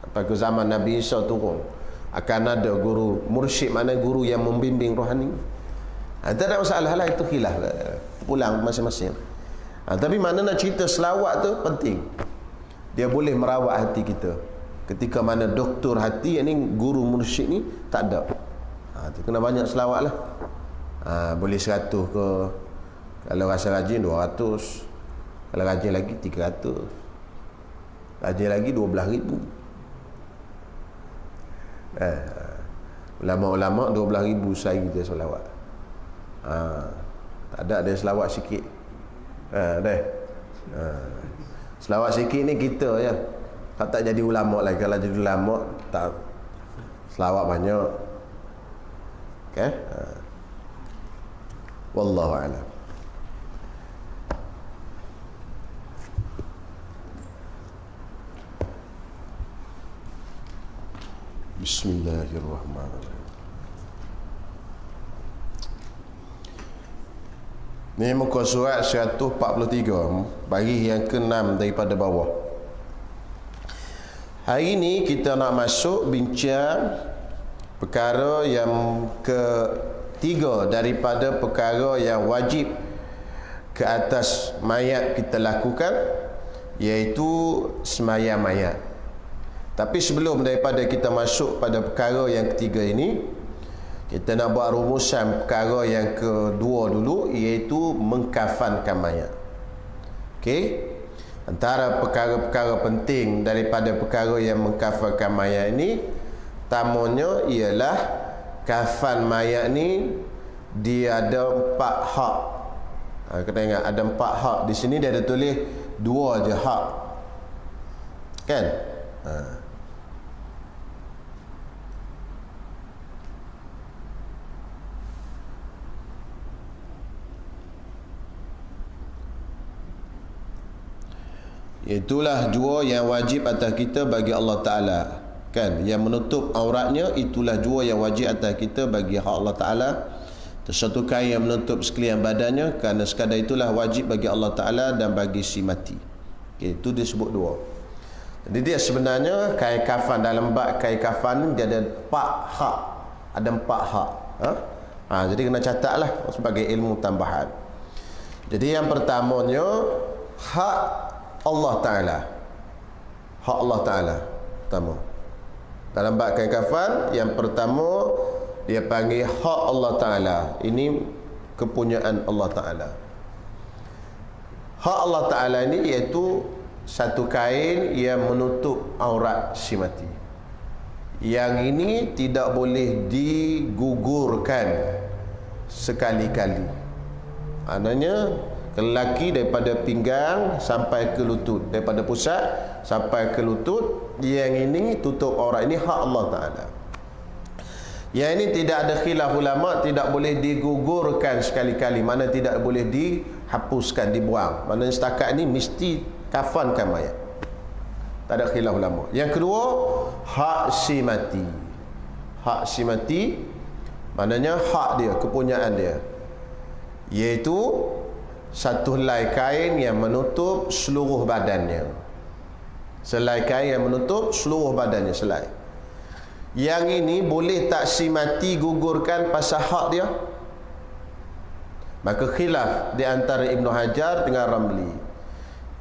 Sampai ke zaman Nabi Isa turun, akan ada guru mursyid, mana guru yang membimbing rohani. Tak ada masalah lah, itu khilaf, pulang masing-masing. Tapi mana nak cerita selawat tu penting. Dia boleh merawat hati kita. Ketika mana doktor hati ni, guru mursyid ni tak ada. Tu kena banyak selawat lah. Boleh 100 ke, kalau rasa rajin 200, kalau rajin lagi 300, rajin lagi 12,000. Ulama-ulama 12,000 sehari dia selawat. Tak ada, dia selawat sikit. Selawat sikit ni kita ya, tak jadi ulama lagi. Kalau jadi ulama tak selawat banyak. Okay? Wallahu a'lam. Bismillahirrahmanirrahim. Ni muka surat 143, bagi yang ke-6 daripada bawah. Hari ni kita nak masuk bincang perkara yang ketiga daripada perkara yang wajib ke atas mayat kita lakukan, iaitu sembahyang mayat. Tapi sebelum daripada kita masuk pada perkara yang ketiga ini, kita nak buat rumusan perkara yang kedua dulu, iaitu mengkafankan mayat. Okey? Antara perkara-perkara penting daripada perkara yang mengkafankan mayat ini, tamanya ialah kafan mayat ni dia ada 4 hak. Kita ingat ada 4 hak. Di sini dia ada tulis 2 je hak. Kan? Itulah jua yang wajib atas kita bagi Allah Ta'ala, kan? Yang menutup auratnya, itulah jua yang wajib atas kita bagi hak Allah Ta'ala. Sesuatu kain yang menutup sekalian badannya, kerana sekadar itulah wajib bagi Allah Ta'ala dan bagi si mati. Okay, itu disebut dua. Jadi dia sebenarnya kain kafan, dalam bab kain kafan dia ada 4 hak. Ada 4 hak. Jadi kena catatlah sebagai ilmu tambahan. Jadi yang pertamanya hak Allah Ta'ala. Hak Allah Ta'ala pertama. Dalam bab kain kafan, yang pertama dia panggil hak Allah Ta'ala. Ini kepunyaan Allah Ta'ala. Hak Allah Ta'ala ini iaitu satu kain yang menutup aurat si mati. Yang ini tidak boleh digugurkan sekali-kali. Maknanya lelaki daripada pinggang sampai ke lutut, daripada pusat sampai ke lutut, yang ini tutup aurat. Ini hak Allah Ta'ala. Yang ini tidak ada khilaf ulama, tidak boleh digugurkan sekali-kali. Mana tidak boleh dihapuskan, dibuang. Mana setakat ini mesti kafankan mayat. Tak ada khilaf ulama. Yang kedua, hak si mati. Hak si mati maknanya hak dia, kepunyaan dia, iaitu satu helai kain yang menutup seluruh badannya. Selai kain yang menutup seluruh badannya, selai. Yang ini boleh tak si mati gugurkan pasal hak dia? Maka khilaf di antara Ibnu Hajar dengan Ramli.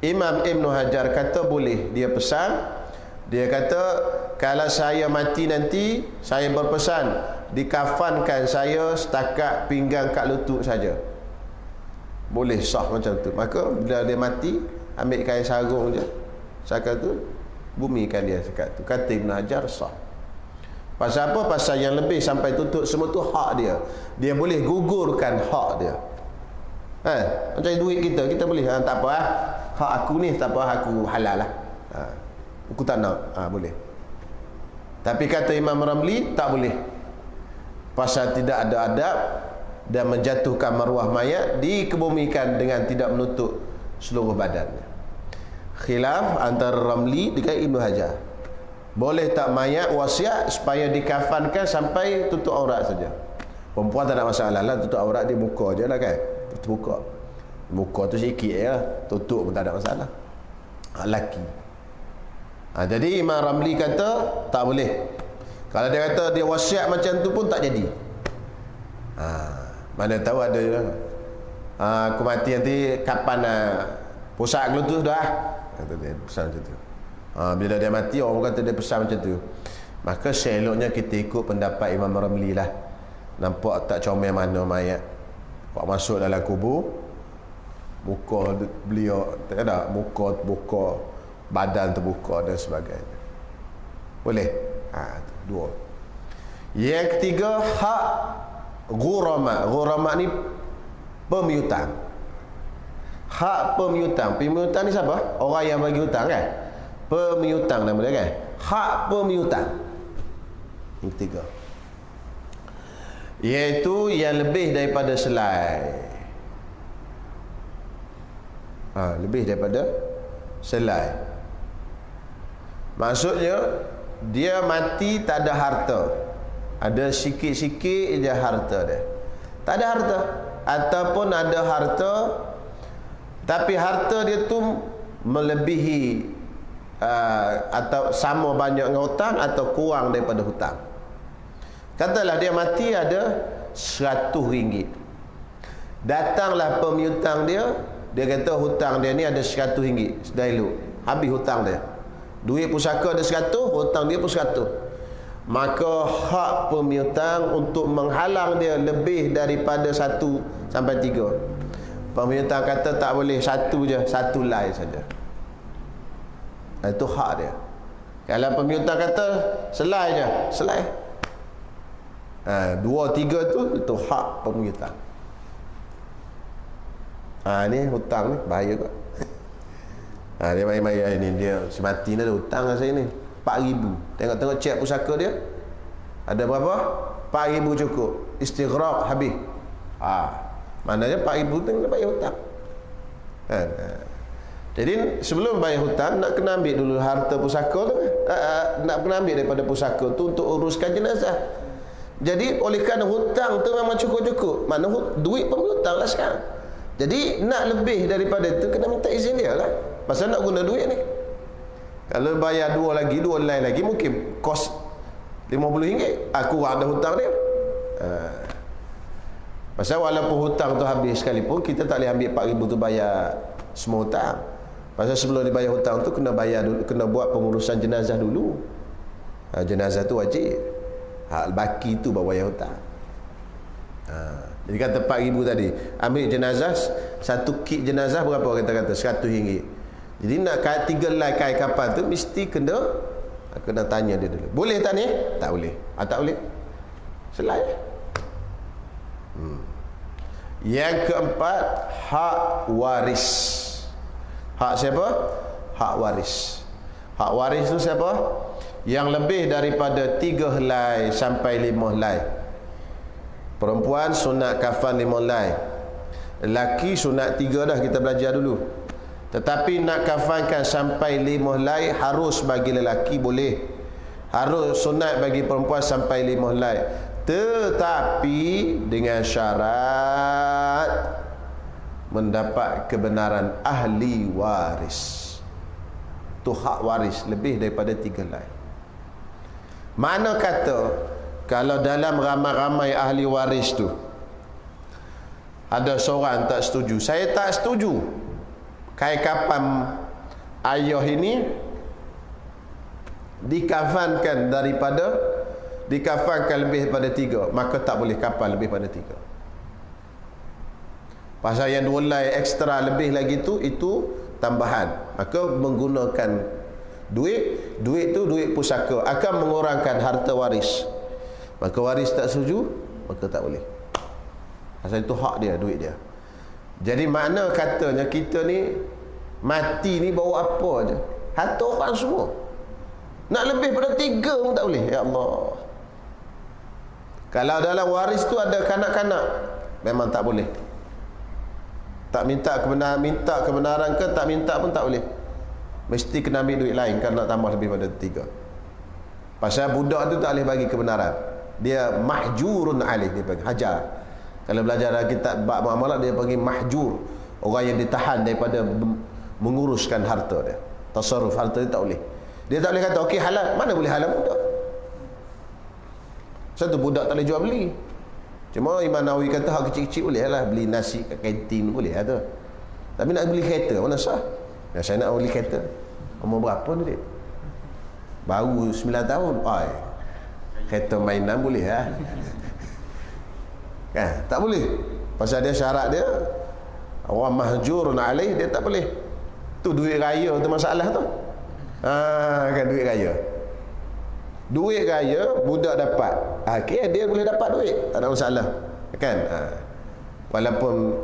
Imam Ibnu Hajar kata boleh. Dia pesan, dia kata kalau saya mati nanti, saya berpesan dikafankan saya setakat pinggang kat lutut saja. Boleh sah macam tu. Maka bila dia mati, ambil kain sarung je, setakat tu bumikan dia setakat tu. Kata Ibnu Hajar sah. Pasal apa? Pasal yang lebih sampai tutup semua tu hak dia. Dia boleh gugurkan hak dia. Macam duit kita boleh, tak apa hak aku ni, tak apa, aku halal lah, aku tak nak, boleh. Tapi kata Imam Ramli tak boleh, pasal tidak ada adab dan menjatuhkan maruah mayat dikebumikan dengan tidak menutup seluruh badannya. Khilaf antara Ramli dengan Ibnu Hajar. Boleh tak mayat wasiat supaya dikafankan sampai tutup aurat saja? Perempuan tak ada masalah lah, tutup aurat dia muka je lah kan, tutup muka tu sikit je lah, tutup pun tak ada masalah. Lelaki. Jadi Imam Ramli kata tak boleh. Kalau dia kata dia wasiat macam tu pun tak jadi. Mana tahu ada aku mati nanti kapan pusat aku tu dah, kata dia pesan macam tu. Bila dia mati orang kata dia pesan macam tu. Maka seloknya kita ikut pendapat Imam Ramli lah. Nampak tak comel mana mayat, pak masuk dalam kubur, muka beliau tak ada, muka terbuka, badan terbuka dan sebagainya. Boleh. Dua. Yang ketiga, hak ghurama. Ghurama ni pemiutang. Hak pemiutang. Pemiutang ni siapa? Orang yang bagi hutang kan? Pemiutang nama dia kan? Hak pemiutang. Yang ketiga, iaitu yang lebih daripada selai. Lebih daripada selai. Maksudnya dia mati tak ada harta, ada sikit-sikit je harta dia, tak ada harta, ataupun ada harta tapi harta dia tu melebihi atau sama banyak dengan hutang atau kurang daripada hutang. Katalah dia mati ada RM100. Datanglah pemiutang dia, dia kata hutang dia ni ada RM100. Sudah elok, habis hutang dia. Duit pusaka ada 100, hutang dia pun 100. Maka hak pemiutang untuk menghalang dia lebih daripada 1 sampai 3. Pemiutang kata tak boleh, 1 je, 1 lai saja. Itu hak dia. Kalau pemiutang kata selai je, selai. 2, 3 tu itu hak pemiutang. Ni hutang ni bahaya kot. Dia main-main ni, dia semati ni ada hutang dengan saya ni 4,000. Tengok-tengok cek pusaka dia ada berapa? 4,000 cukup. Istighraq habis. Maknanya 4,000 tu nak bayar hutang. Jadi sebelum bayar hutang nak kena ambil dulu harta pusaka tu kan? Nak kena ambil daripada pusaka tu untuk uruskan jenazah. Jadi oleh kerana hutang tu memang cukup-cukup, mana duit pemiutang lah sekarang. Jadi nak lebih daripada itu kena minta izin dia lah, pasal nak guna duit ni. Kalau bayar dua helai lagi mungkin kos RM50. Aku ada hutang dia. Pasal walaupun hutang tu habis sekalipun, kita tak boleh ambil RM4,000 tu bayar semua hutang. Pasal sebelum dibayar hutang tu kena bayar dulu, kena buat pengurusan jenazah dulu. Jenazah tu wajib. Hak baki tu baru bayar hutang. Jadi kata RM4,000 tadi, ambil jenazah, satu kit jenazah berapa kita kata? RM100. Jadi nak 3 helai kain kapal tu mesti kena tanya dia dulu. Boleh tak ni? Tak boleh. Tak boleh. Selai. Yang keempat, hak waris. Hak siapa? Hak waris. Hak waris tu siapa? Yang lebih daripada 3 helai sampai 5 helai. Perempuan sunat kafan 5 helai. Lelaki sunat 3 dah, kita belajar dulu. Tetapi nak kafankan sampai 5 helai, harus bagi lelaki boleh. Harus sunat bagi perempuan sampai 5 helai. Tetapi dengan syarat mendapat kebenaran ahli waris. Tu hak waris lebih daripada 3 helai. Mana kata kalau dalam ramai-ramai ahli waris tu ada seorang tak setuju, saya tak setuju kain kapan ayah ini dikafankan lebih daripada 3, maka tak boleh kafan lebih daripada 3. Pasal yang 2 helai ekstra lebih lagi tu, itu tambahan. Maka menggunakan duit tu duit pusaka akan mengurangkan harta waris. Maka waris tak setuju, maka tak boleh. Pasal itu hak dia, duit dia. Jadi makna katanya kita ni mati ni bawa apa je? Harta orang semua. Nak lebih pada 3 pun tak boleh. Ya Allah. Kalau dalam waris tu ada kanak-kanak, memang tak boleh. Tak minta kebenaran ke tak minta pun tak boleh. Mesti kena ambil duit lain kan nak tambah lebih pada 3. Pasal budak tu tak boleh bagi kebenaran. Dia mahjurun alih, dia panggil hajar. Kalau belajar dalam kitab bab muamalah, dia panggil mahjur, orang yang ditahan daripada menguruskan harta dia. Tasarruf harta dia tak boleh. Dia tak boleh kata okey halal, mana boleh halal budak. Satu budak tak boleh jual beli. Cuma Imam Nawawi kata hak kecil-kecil boleh lah, beli nasi kat kantin boleh lah tu. Tapi nak beli kereta mana sah? Ya, saya nak beli kereta. Umur berapa ni dia? Baru 9 tahun. Oi. Kereta mainan boleh lah. Kan? Tak boleh. Pasal dia syarat dia orang mahjurun alaih, dia tak boleh. Tu duit raya tu masalah tu. Kan duit raya. Duit raya budak dapat. Okey, dia boleh dapat duit, tak ada masalah. Kan? Walaupun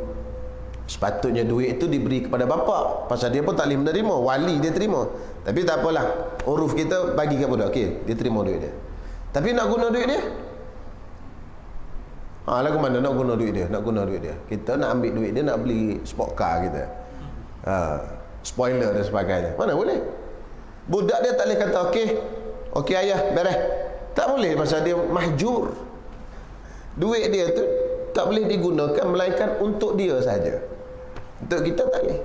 sepatutnya duit itu diberi kepada bapa, pasal dia pun tak boleh menerima, wali dia terima. Tapi tak apalah, uruf kita bagi ke budak. Okey, dia terima duit dia. Tapi nak guna duit dia, lagu mana nak guna duit dia? Nak guna duit dia, kita nak ambil duit dia, nak beli sport car kita, spoiler dan sebagainya. Mana boleh? Budak dia tak boleh kata okey ayah beres. Tak boleh, pasal dia mahjur. Duit dia tu tak boleh digunakan melainkan untuk dia saja. Untuk kita tak boleh.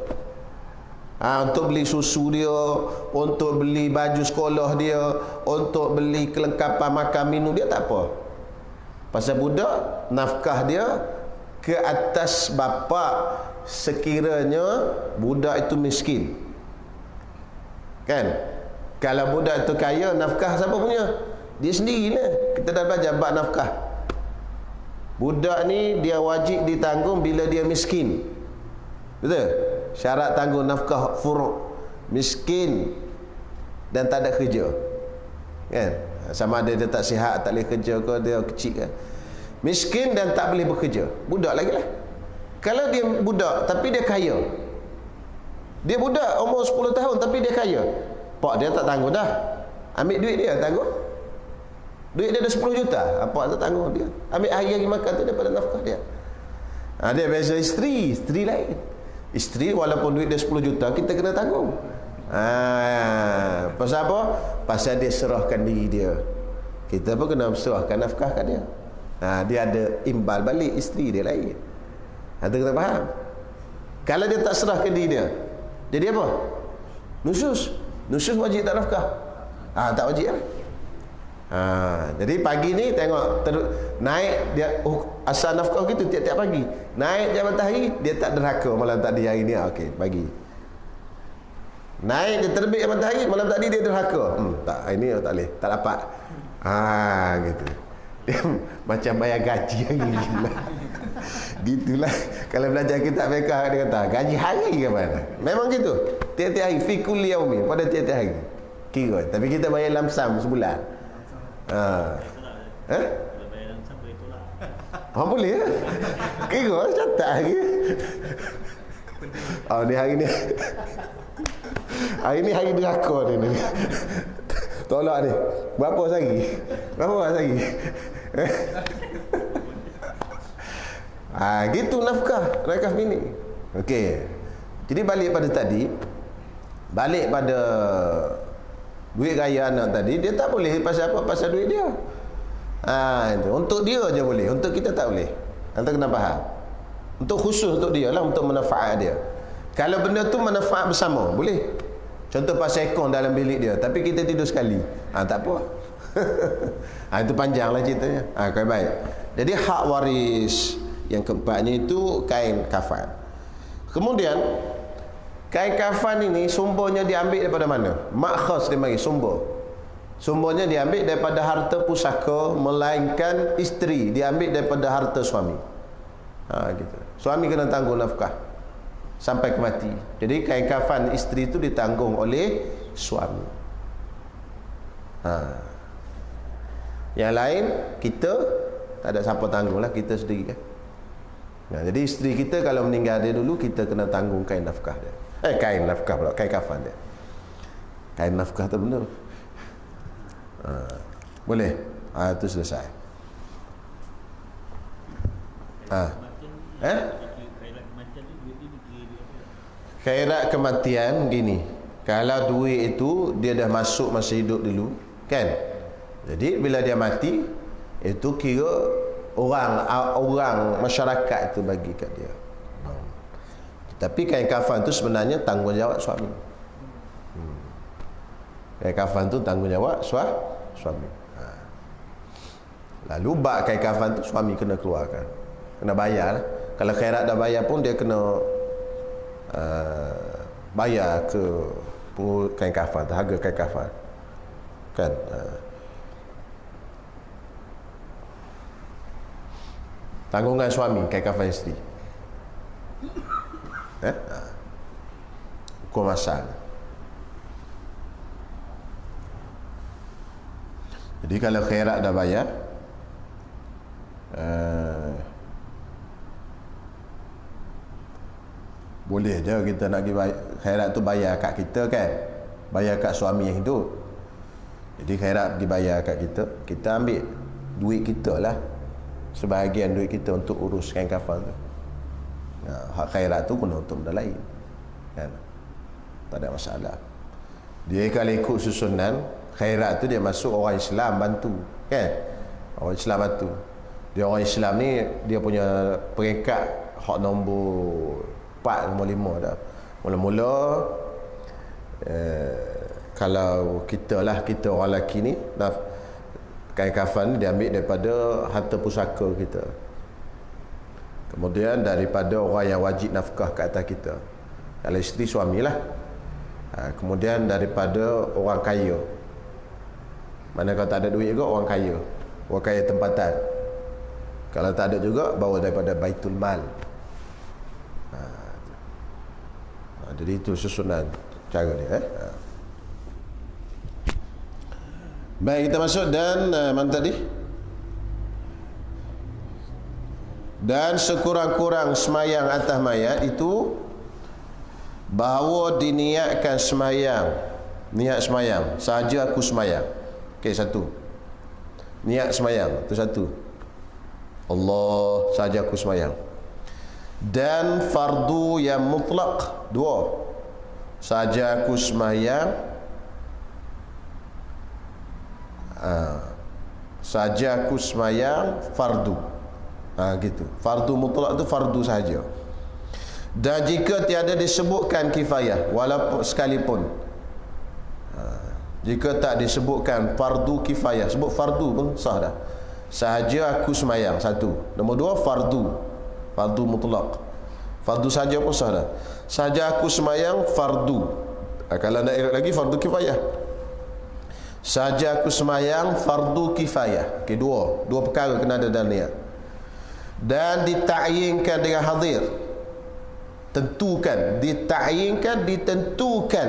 Untuk beli susu dia, untuk beli baju sekolah dia, untuk beli kelengkapan makan minum dia, tak apa. Pasal budak, nafkah dia ke atas bapa sekiranya budak itu miskin. Kan? Kalau budak itu kaya, nafkah siapa punya? Dia sendirilah. Kita dah belajar bab nafkah. Budak ni dia wajib ditanggung bila dia miskin. Betul? Syarat tanggung nafkah furu', miskin dan tak ada kerja. Kan? Sama ada dia tak sihat, tak boleh kerja ke, dia kecil ke. Miskin dan tak boleh bekerja. Budak lagi lah. Kalau dia budak tapi dia kaya. Dia budak umur 10 tahun tapi dia kaya. Pak dia tak tanggung dah. Ambil duit dia tanggung. Duit dia ada 10 juta. Pak tak tanggung dia. Ambil hari-hari makan tu daripada nafkah dia. Dia biasa isteri lain. Isteri walaupun duit dia 10 juta, kita kena tanggung. Pasal apa? Pasal dia serahkan diri dia. Kita pun kena serahkan nafkah kat dia. Dia ada imbal balik, isteri dia lain. Kita kena faham. Kalau dia tak serahkan diri dia, jadi apa? Nusus. Nusyuz wajib tak nafkah? Tak wajib lah. Jadi pagi ni tengok naik dia asal nafkah gitu tiap-tiap pagi. Naik jam matahari dia tak derhaka malam tadi hari ni. Okey, pagi. Naik dia terbit jam matahari malam tadi dia derhaka. Tak, hari ni tak boleh, tak dapat. Gitu. Dia macam bayar gaji hari ni. Gitulah. Kalau belajar kitab fiqh dia kata gaji hari ke mana? Memang gitu. Tiap-tiap hari fi kulli yaumin, pada tiap-tiap hari. Kira. Tapi kita bayar lamsam sebulan. Boleh ya? Kira catat hari. Ni hari ni. Hari ni hari deraka ni. Tolak ni. Berapa lagi? Gitu nafkah bini. Okey. Jadi balik pada tadi. Balik pada duit raya anak tadi, dia tak boleh pasal apa? Pasal duit dia. Itu. Untuk dia je boleh, untuk kita tak boleh. Anda kena faham. Untuk khusus untuk dia lah, untuk manfaat dia. Kalau benda tu manfaat bersama, boleh. Contoh pasal ekor dalam bilik dia, tapi kita tidur sekali. Tak apa. Itu panjanglah ceritanya. Baik. Jadi hak waris yang keempatnya itu kain kafan. Kemudian kain kafan ini sumbernya diambil daripada mana? Makhaz dia bagi sumbernya diambil daripada harta pusaka, melainkan isteri diambil daripada harta suami. Gitu. Suami kena tanggung nafkah sampai ke mati. Jadi kain kafan isteri itu ditanggung oleh suami. Yang lain kita tak ada siapa tanggung lah, kita sendiri kan. Jadi isteri kita kalau meninggal dia dulu, kita kena tanggung kain nafkah dia. Kain nafkah pula, kain kafan dia. Kain nafkah tu benar. Boleh. Itu selesai. Khairat kematian gini. Kalau duit itu dia dah masuk masa hidup dulu, kan? Jadi bila dia mati, itu kira orang masyarakat itu bagi kat dia. Tapi kain kafan tu sebenarnya tanggungjawab suami. Kain kafan tu tanggungjawab suami. Lalu bak kain kafan tu suami kena keluarkan, kena bayar. Kalau khairat dah bayar pun dia kena bayar ke kain kafan tu, harga kain kafan, kan? Tanggungan suami kain kafan isteri. Hukum asal. Jadi kalau khairat dah bayar, boleh je kita nak pergi khairat tu bayar kat kita, kan? Bayar kat suami yang hidup. Jadi khairat dibayar kat kita, kita ambil duit kita lah, sebahagian duit kita untuk urus kain kafan tu. Hak khairat tu guna untuk benda lain, kan? Tak ada masalah. Dia kalau ikut susunan khairat tu, dia masuk orang Islam bantu, kan? Orang Islam bantu. Dia orang Islam ni dia punya peringkat hak nombor 4, nombor 5 dah. Mula-mula kalau kita orang lelaki ni, kain kafan dia ambil daripada harta pusaka kita. Kemudian daripada orang yang wajib nafkah ke atas kita. Kalau isteri, suamilah. Kemudian daripada orang kaya. Mana kalau tak ada duit juga, orang kaya. Orang kaya tempatan. Kalau tak ada juga, bawa daripada Baitul Mal. Jadi itu susunan cara dia. Baik, kita masuk dan mana tadi? Dan sekurang-kurang semayang atas mayat itu bahawa diniatkan semayang. Niat semayang, sahaja aku semayang. Okey, satu. Niat semayang, itu satu. Allah, sahaja aku semayang. Dan fardu yang mutlak, dua. Sahaja aku semayang, sahaja aku semayang fardu. Gitu. Fardu mutlak tu fardu sahaja. Dan jika tiada disebutkan kifayah, walaupun sekalipun, Jika tak disebutkan fardu kifayah, sebut fardu pun sah dah. Sahaja aku semayang, satu. Nombor dua, fardu mutlak. Fardu saja pun sah dah. Sahaja aku semayang, fardu. Kalau nak elok lagi, fardu kifayah. Sahaja aku semayang, fardu kifayah. Okey, dua perkara kena ada dalam niat. Dan ditakyinkan dengan hadir. Ditentukan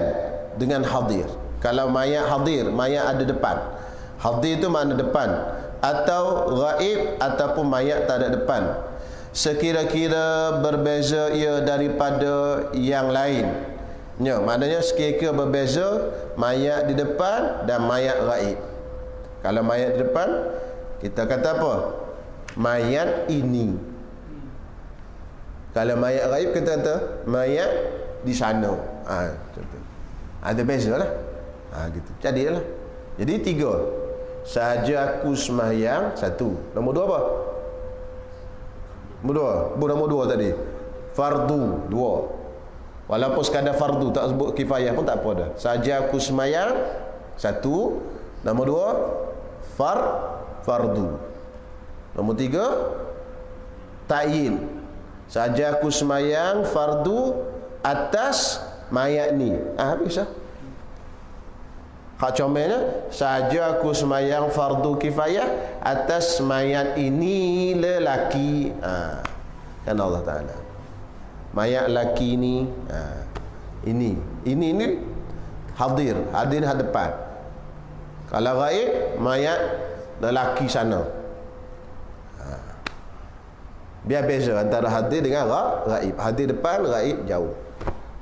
dengan hadir. Kalau mayat hadir, mayat ada depan. Hadir itu makna depan. Atau ghaib, ataupun mayat tak ada depan. Sekira-kira berbeza ia daripada yang lain. Ya, maknanya sekira-kira berbeza mayat di depan dan mayat ghaib. Kalau mayat di depan, kita kata apa? Mayat ini. Kalau mayat ghaib, kita kata mayat di sana. Contoh. Ada beza lah. Gitu. Jadilah. Jadi 3. Sahaja aku semayang, 1. Nombor 2 apa? Nombor 2 tadi. Fardu, 2. Walaupun sekadar fardu, tak sebut kifayah pun tak apa dah. Sahaja aku semayang, 1. Nombor 2, fardu. Nombor 3, ta'yin. Sahaja aku semayang fardu atas mayat ni. Habis lah. Hak comelnya, sahaja aku semayang fardu kifayah atas mayat ini lelaki. Kan Allah Ta'ala. Mayat lelaki ni, ini hadir hadapan. Kalau ghaib, mayat lelaki sana. Biar beza antara hadir dengan ghaib. Hadir depan, ghaib jauh.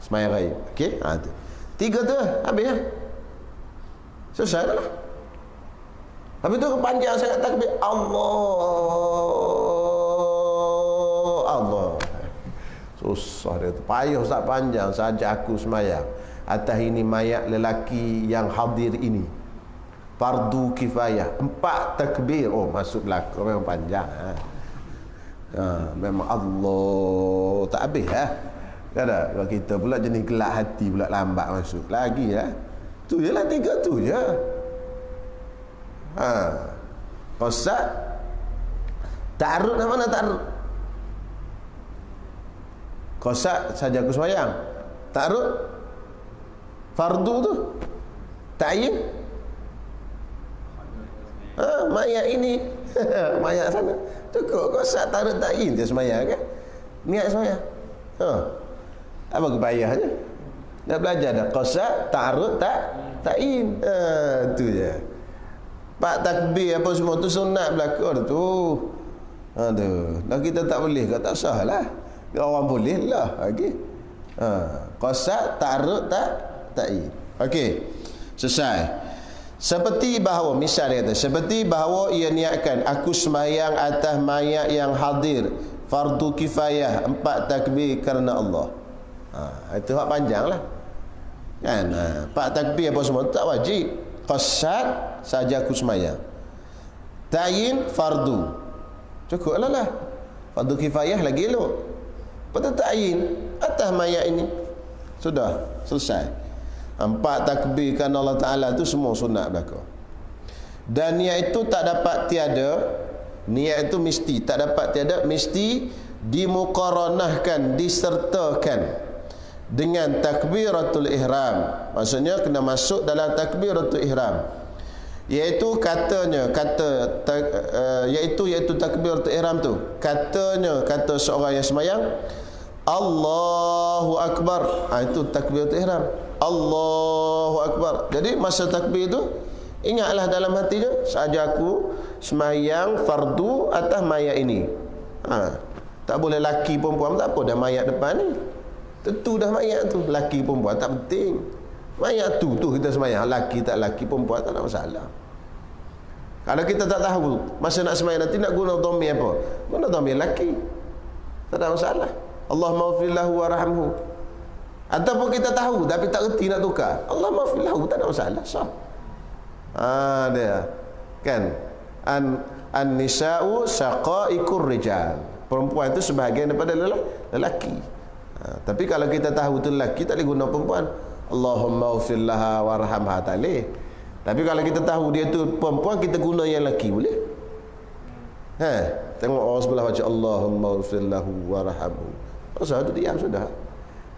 Semayang ghaib. Okey? 3 tu habis lah. Selesai dah lah. Habis tu panjang sangat takbir. Allah. Susah dia tu. Payah tak panjang. Sahaja aku semayang atas ini mayat lelaki yang hadir ini. Fardu kifayah. 4 takbir. Oh, masuk belakang. Memang panjang. Memang Allah. Tak habis lah. Kan tak? Kalau kita pula jenis gelak hati pula lambat masuk. Lagi lah. Tu je lah, 3 tu je. Qasad. Ta'arud nak mana ta'arud? Qasad saja aku semayang. Ta'arud fardu tu. Ta'yin. Mayat ini. Mayat sana. Cukup qasad ta'arud ta'yin dia semayang kan? Niat semayang. Apa kepayahnya? Nak belajar dah qasad, ta'arud, ta'yin. Tu je. 4 takbir apa semua tu sunat belaka tu. Aduh, dah kita tak boleh ke tak sah lah. Orang boleh lah. Okey. Qasad, ta'arud, ta'yin. Okey. Selesai. Seperti bahawa misal dia kata, seperti bahawa ia niatkan aku sembahyang atas mayat yang hadir fardu kifayah 4 takbir kerana Allah. Itu hak panjang lah. Kan 4 takbir apa semua tak wajib. Qasad saja aku semayang. Ta'yin fardu. Cukup lah. Fardu kifayah lagi elok. Pada ta'yin atas mayat ini. Sudah selesai. 4 takbir kan Allah Ta'ala tu semua sunat belaka. Dan niat itu tak dapat tiada. Niat itu mesti tak dapat tiada, mesti dimuqaranahkan, disertakan dengan takbiratul ihram. Maksudnya kena masuk dalam takbiratul ihram. Iaitu iaitu takbiratul ihram tu. Kata seorang yang semayang Allahu Akbar. Itu takbiratul ihram. Allahu Akbar. Jadi masa takbir itu ingatlah dalam hatinya, sahaja aku semayang fardu atas mayat ini. Tak boleh laki perempuan, tak apa dah mayat depan ni. Tentu dah mayat tu, laki perempuan tak penting. Mayat tu kita semayang, laki tak laki perempuan tak ada masalah. Kalau kita tak tahu masa nak semayang nanti nak guna dhamir apa? Guna dhamir laki. Tak ada masalah. Allahumma ighfir lahu warhamhu. Ataupun kita tahu tapi tak reti nak tukar, Allahumma ighfir lahu, tak ada masalah, sah. Dia kan an-nisa'u syaqaiqur rijal. Perempuan itu sebahagian daripada lelaki. Tapi kalau kita tahu tu lelaki, tak boleh guna perempuan. Allahumma ighfir laha warhamha, tak boleh. Tapi kalau kita tahu dia tu perempuan, kita guna yang lelaki boleh. Tengok orang sebelah baca Allahumma ighfir lahu warhamhu. Masa tu diam sudah.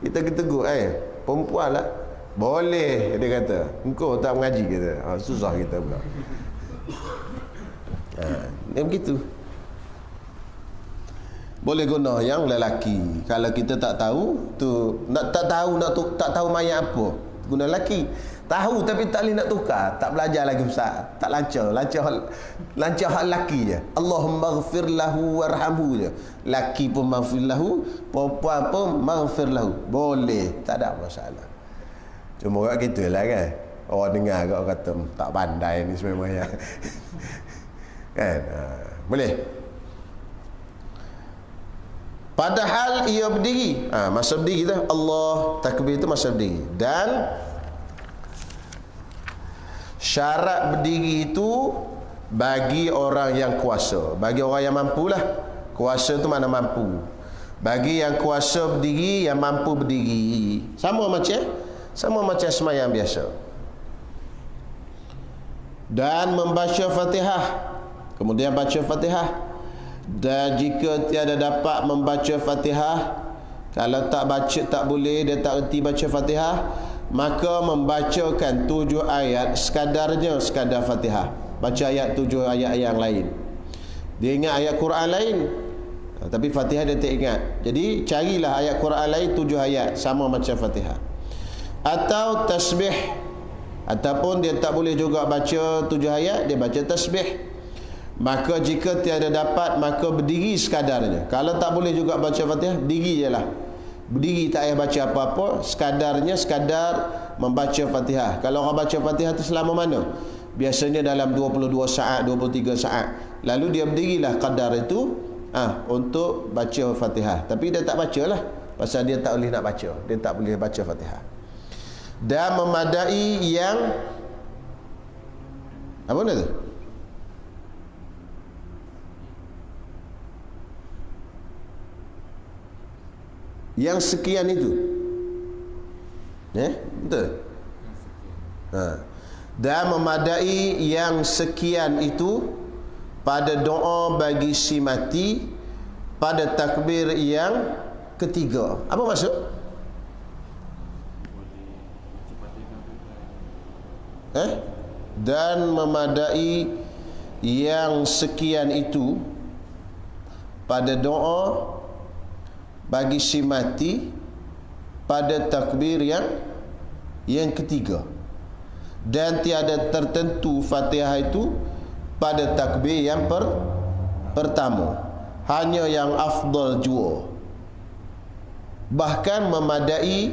Kita tegur, perempuan lah. Boleh, dia kata. Engkau tak mengaji, kata. Susah kita pula. Dia begitu. Boleh guna yang lelaki. Kalau kita tak tahu tu, tak tahu mayat apa, guna lelaki. Tahu tapi tak boleh nak tukar, tak belajar lagi besar, tak lancar hak lelaki je. Allahumma ighfir lahu warhamhu je. Lelaki pun maghfir lahu, perempuan pun maghfir lahu. Boleh, tak ada masalah. Cuma kat kita lah kan, orang dengar kat orang kata tak pandai ni sebenarnya. Kan? Boleh. Padahal ia berdiri. Masa berdiri tu Allah takbir itu masa berdiri. Dan syarat berdiri itu bagi orang yang kuasa, bagi orang yang mampu lah. Kuasa tu mana mampu. Bagi yang kuasa berdiri, yang mampu berdiri. Sama macam sembahyang biasa. Dan membaca Fatihah. Kemudian baca Fatihah. Dan jika tiada dapat membaca Fatihah, kalau tak baca, tak boleh, dia tak erti baca Fatihah, maka membacakan 7 ayat sekadar Fatihah. Baca ayat 7 ayat yang lain. Dia ingat ayat Quran lain, tapi Fatihah dia tak ingat. Jadi carilah ayat Quran lain 7 ayat sama macam Fatihah. Atau tasbih. Ataupun dia tak boleh juga baca 7 ayat, dia baca tasbih. Maka jika tiada dapat, maka berdiri sekadarnya. Kalau tak boleh juga baca Fatihah, berdiri je lah. Berdiri, tak payah baca apa-apa, sekadar membaca Fatihah. Kalau orang baca Fatihah tu selama mana? Biasanya dalam 22 saat, 23 saat. Lalu dia berdirilah kadar itu untuk baca Fatihah. Tapi dia tak baca lah, pasal dia tak boleh nak baca. Dia tak boleh baca Fatihah. Dan memadai yang apa benda tu? Yang sekian itu. Betul? Dan memadai yang sekian itu pada doa bagi si mati pada takbir yang ketiga. Apa maksud? Dan memadai yang sekian itu pada doa bagi si mati pada takbir yang ketiga. Dan tiada tertentu Fatihah itu pada takbir yang pertama. Hanya yang afdal jua. Bahkan memadai,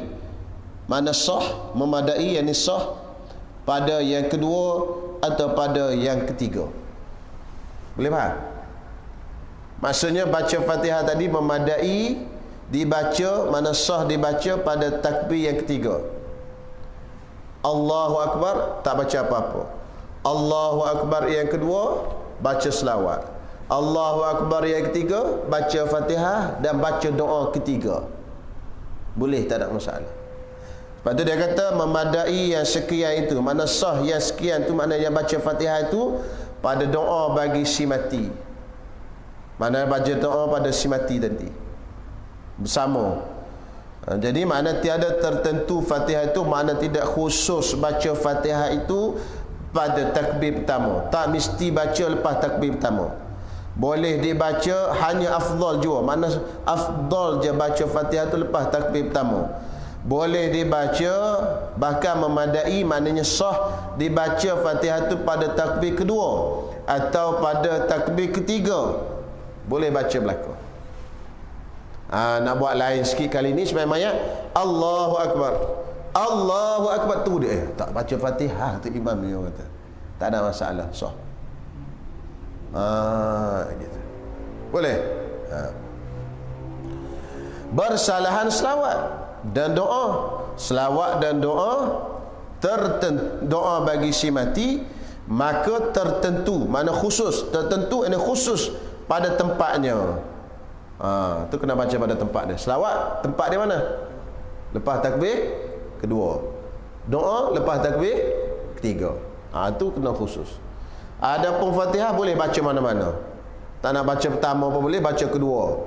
mana sah, memadai yang sah pada yang kedua atau pada yang ketiga. Boleh faham? Maksudnya baca Fatihah tadi memadai, dibaca, mana sah dibaca pada takbir yang ketiga. Allahu Akbar, tak baca apa-apa. Allahu Akbar yang kedua, baca selawat. Allahu Akbar yang ketiga, baca Fatihah dan baca doa ketiga. Boleh, tak ada masalah. Lepas tu dia kata memadai yang sekian itu, mana sah yang sekian tu, mana yang baca Fatihah itu pada doa bagi si mati. Mana baca doa pada si mati nanti bersama. Jadi makna tiada tertentu Fatihah itu, makna tidak khusus baca Fatihah itu pada takbir pertama. Tak mesti baca lepas takbir pertama. Boleh dibaca, hanya afdal jua. Makna afdal je baca Fatihah itu lepas takbir pertama. Boleh dibaca, bahkan memadai, maknanya sah dibaca Fatihah itu pada takbir kedua atau pada takbir ketiga. Boleh baca belakang. Nak buat lain sikit kali ni sebenarnya Allahu Akbar, Allahu Akbar tu dia tak baca Fatihah tu imam dia kata. Tak ada masalah, sah. Gitu. Boleh. Bersalahan selawat dan doa. Selawat dan doa doa bagi si mati, maka tertentu, mana khusus, tertentu ini khusus pada tempatnya. Tu kena baca pada tempat dia. Selawat tempat dia mana? Lepas takbir kedua. Doa lepas takbir ketiga. Itu kena khusus. Adapun Fatihah boleh baca mana-mana. Tak nak baca pertama apa boleh, baca kedua,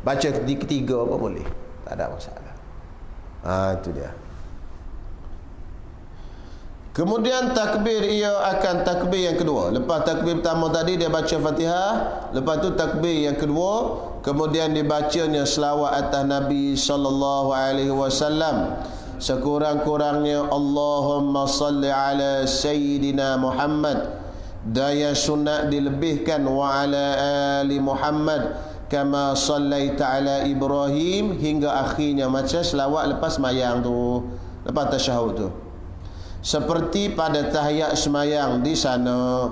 baca ketiga apa boleh, tak ada masalah. Itu dia. Kemudian takbir, ia akan takbir yang kedua. Lepas takbir pertama tadi dia baca Fatihah, lepas tu takbir yang kedua, kemudian dibacanya selawat atas Nabi sallallahu alaihi wasallam sekurang-kurangnya Allahumma salli ala sayyidina Muhammad, daya sunat dilebihkan wa ala ali Muhammad kama sallaita ala Ibrahim, hingga akhirnya macam selawat lepas sembahyang tu, lepas tasyahud tu, seperti pada tahiyat sembahyang di sana.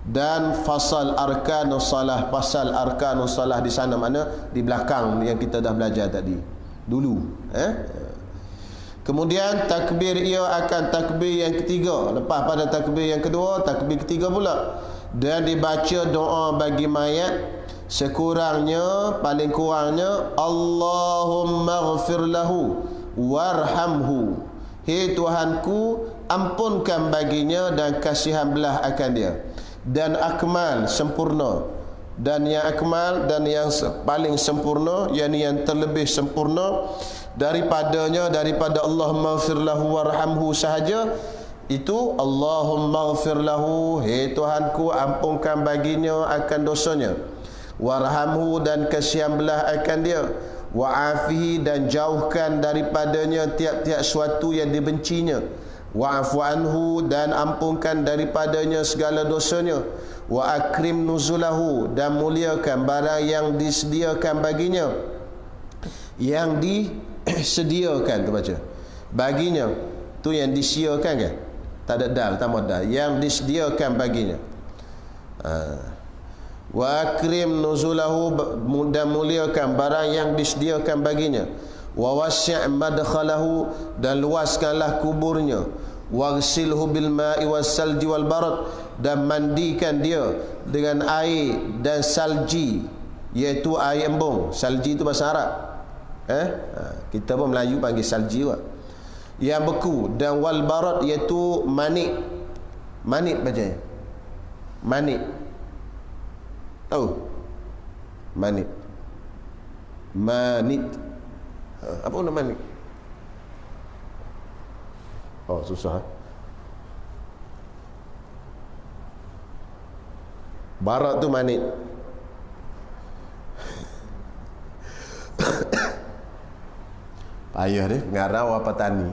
Dan fasal arkanus salah, pasal arkanus salah di sana, mana di belakang yang kita dah belajar tadi dulu. Kemudian takbir, ia akan takbir yang ketiga. Lepas pada takbir yang kedua, takbir ketiga pula, dan dibaca doa bagi mayat sekurangnya, paling kurangnya, Allahumma ghfir lahu warhamhu, hei Tuhanku, ampunkan baginya dan kasihanlah akan dia. Dan akmal, sempurna, dan yang akmal dan yang paling sempurna, yakni yang terlebih sempurna daripadanya, daripada Allahumma ghfir lahu warhamhu sahaja, itu Allahumma ghfir lahu, hei Tuhanku, ampunkan baginya akan dosanya, warhamhu, dan kasihanlah akan dia, wa'afihi, dan jauhkan daripadanya tiap-tiap suatu yang dibencinya, wa'afu anhu, dan ampunkan daripadanya segala dosanya, wa akrim nuzulahu, dan muliakan barang yang disediakan baginya, yang disediakan tu baca baginya tu, yang disiakan kan, tak ada dal, tambah dal, yang disediakan baginya. Wa akrim nuzulahu, dan muliakan barang yang disediakan baginya, wa wasi' madkhalahu, dan luaskanlah kuburnya, waghsilhu bil ma'i was salji wal barad, dan mandikan dia dengan air dan salji, iaitu air embung. Salji itu bahasa Arab, kita pun Melayu panggil salji juga, yang beku, dan wal barad iaitu manik. Manik bacanya manik, tahu manik, manit, apa nama manik? Oh, susah. Barat tu manit. Payah dia, ngarau apa petani.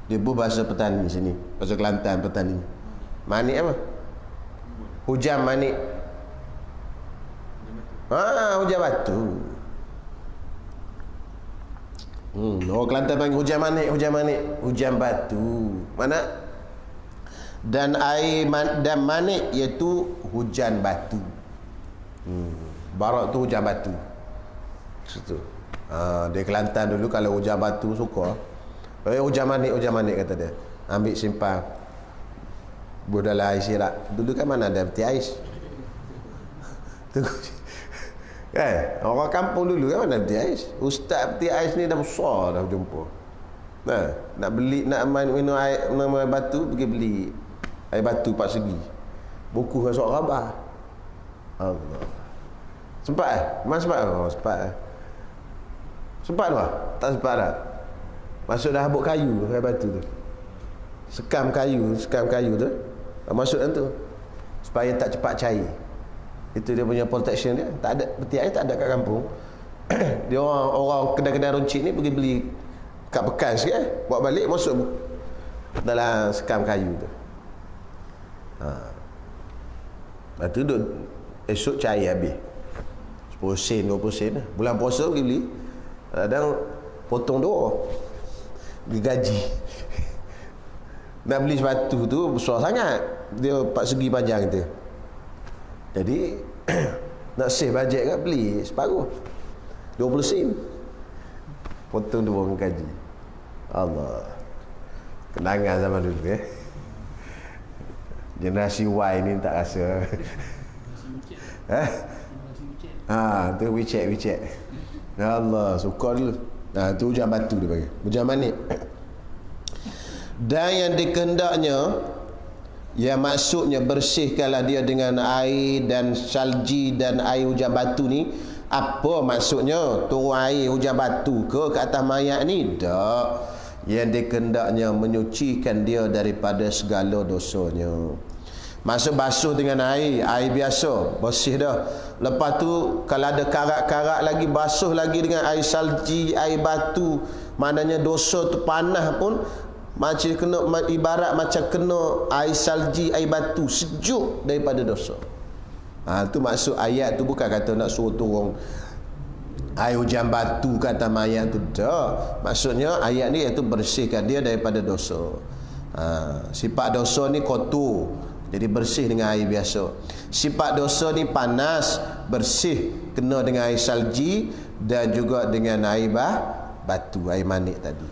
Dia pun bahasa petani sini, bahasa Kelantan petani. Manik apa? Hujan manik. Hujan batu. Orang Kelantan panggil hujan manik, hujan manik, hujan batu. Mana? Dan air dan manik iaitu hujan batu. Barat tu hujan batu. Situ. Dia Kelantan dulu kalau hujan batu suka. Hujan manik kata dia. Ambil simpan. Dalam air sirap. Dulu kan mana ada peti ais. Tu. Kan? Orang kampung dulu kan mana peti ais. Ustaz peti ais ni dah besar dah jumpa. Nak beli, nak minum air, minum air batu, pergi beli air batu 4 segi. Buku dengan surat khabar. Allah. Sempat Mas sempat? Oh, sempat Sempat tak? Tak sempat dah. Masuk dah habuk kayu air batu tu. Sekam kayu tu. Masuk dalam tu. Supaya tak cepat cair. Itu dia punya protection dia. Tak ada peti air, tak ada kat kampung. Dia orang kedai-kedai runcit ni pergi beli kat bekan sikit, buat balik masuk dalam sekam kayu tu. Lepas tu duduk, esok cair habis 10 sen 20 sen lah. Bulan puasa pergi beli, kadang potong doa digaji. Nak beli sepatu tu besar sangat, dia 4 segi panjang tu. Jadi nak save bajet kan, beli separuh 20 sen, potong dua dengan gaji. Allah, kenangan zaman dulu generasi Y ni tak rasa. Tu WeChat. Ya Allah, suka dulu. Tu hujan batu dia panggil, hujan manik. Dan yang dikehendaknya Ya, maksudnya bersihkanlah dia dengan air dan salji dan air hujan batu ni. Apa maksudnya? Turun air hujan batu ke atas mayat ni? Tak. Yang dikendaknya menyucikan dia daripada segala dosanya. Maksud basuh dengan air biasa, bersih dah. Lepas tu kalau ada karat-karat lagi, basuh lagi dengan air salji, air batu. Maknanya dosa tu panas pun macam kena, ibarat macam kena air salji, air batu, sejuk daripada dosa. Tu maksud ayat tu, bukan kata nak suruh turun air hujan batu ke atas mayat tu. Tak. Maksudnya ayat ni iaitu bersihkan dia daripada dosa. Sifat dosa ni kotor, jadi bersih dengan air biasa. Sifat dosa ni panas, bersih kena dengan air salji dan juga dengan air batu, air manik tadi.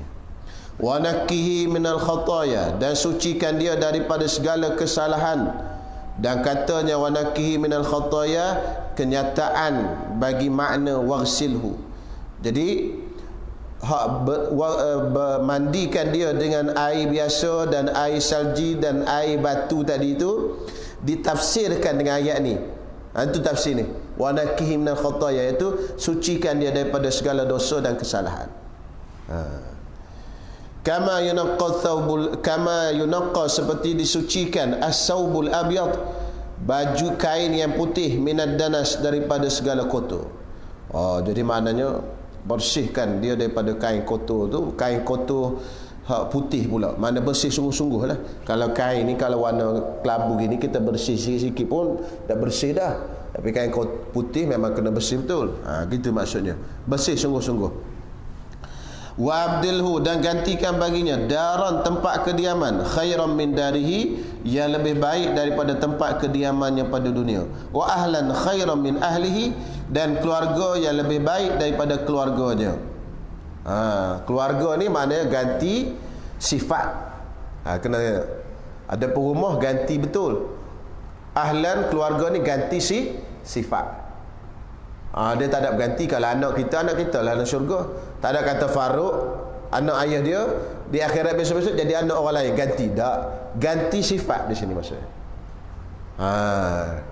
Wa naqihi minal khataya, dan sucikan dia daripada segala kesalahan. Dan katanya wa naqihi minal khataya, kenyataan bagi makna waghsilhu. Jadi mandikan dia dengan air biasa dan air salji dan air batu tadi itu ditafsirkan dengan ayat ni. Itu tafsir ni. Wa naqihi minal khataya, iaitu sucikan dia daripada segala dosa dan kesalahan. Kama yunaqqa, seperti disucikan as-saubul abyad, baju kain yang putih, minad danas, daripada segala kotor. Jadi maknanya bersihkan dia daripada kain kotor tu. Kain kotor putih pula, mana bersih sungguh-sungguh lah. Kalau kain ni kalau warna kelabu gini, kita bersih sikit-sikit pun dah bersih dah. Tapi kain putih memang kena bersih betul. Gitu maksudnya, bersih sungguh-sungguh. Wa abdilhu, dan gantikan baginya daran, tempat kediaman, khairan min darihi, yang lebih baik daripada tempat kediamannya pada dunia. Wa ahlan khairan min ahlihi, dan keluarga yang lebih baik daripada keluarganya. Keluarga ni maknanya ganti sifat. Kena ada perumah ganti betul. Ahlan, keluarga ni ganti sifat. Dia tak ada berganti. Kalau anak kita lah dalam syurga. Tak ada kata Farouk, anak ayah dia di akhirat besok-besok jadi anak orang lain. Ganti. Tak. Ganti sifat di sini maksudnya.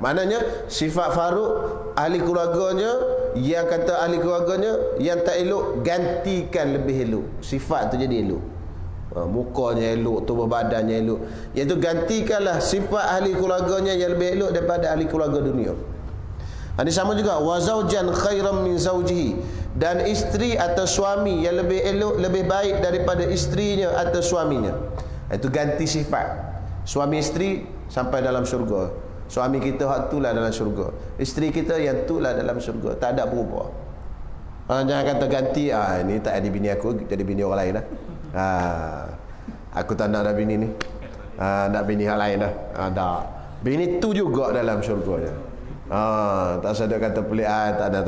Maknanya sifat Farouk, ahli keluarganya, yang kata ahli keluarganya yang tak elok, gantikan lebih elok. Sifat tu jadi elok. Mukanya elok, tubuh badannya elok, iaitu gantikanlah sifat ahli keluarganya yang lebih elok daripada ahli keluarga dunia. Ini sama juga wa zaujan khairan min zaujihi, dan isteri atau suami yang lebih elok, lebih baik daripada isterinya atau suaminya. Itu ganti sifat. Suami isteri sampai dalam syurga. Suami kita hak itulah dalam syurga. Isteri kita yang itulah dalam syurga. Tak ada berubah. Jangan kata ganti, ini tak ada bini aku, jadi bini orang lain dah. Aku tak nak dah bini ni. Nak bini yang lain dah. Tak. Bini tu juga dalam syurga. Tak sadar kata pelik, tak ada.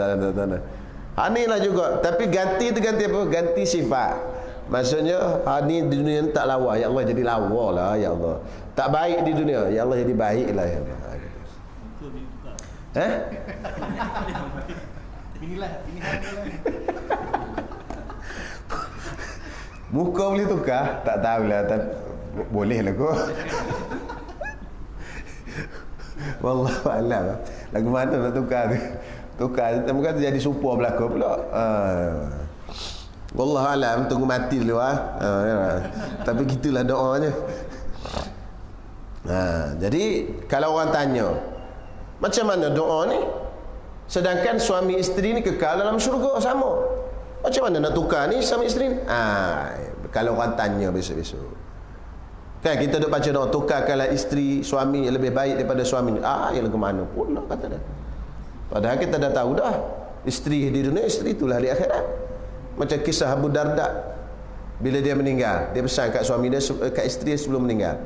Inilah juga. Tapi ganti tu ganti apa? Ganti sifat. Maksudnya ni di dunia ni tak lawa, ya Allah jadi lawa lah, ya Allah. Tak baik di dunia, ya Allah jadi baik lah, ya Allah. Inilah. Muka boleh tukar? Tak tahulah, boleh lah kot. Wallahu a'lam. Lagu mana nak tukar tu? Tukar, tapi kata jadi supur belaka pula. Wallahu a'lam, tunggu mati dulu Tapi gitulah doanya. Jadi kalau orang tanya, macam mana doa ni? Sedangkan suami isteri ni kekal dalam syurga sama. Macam mana nak tukar ni suami isteri ni? Kalau orang tanya besok-besok, kan kita duk baca doa, tukarkanlah isteri suami yang lebih baik daripada suami ni. Yang ke mana pula kata dia. Padahal kita dah tahu dah, isteri di dunia, isteri itulah di akhirat. Macam kisah Abu Darda, bila dia meninggal, dia pesan kat suami dia, kat isteri dia sebelum meninggal,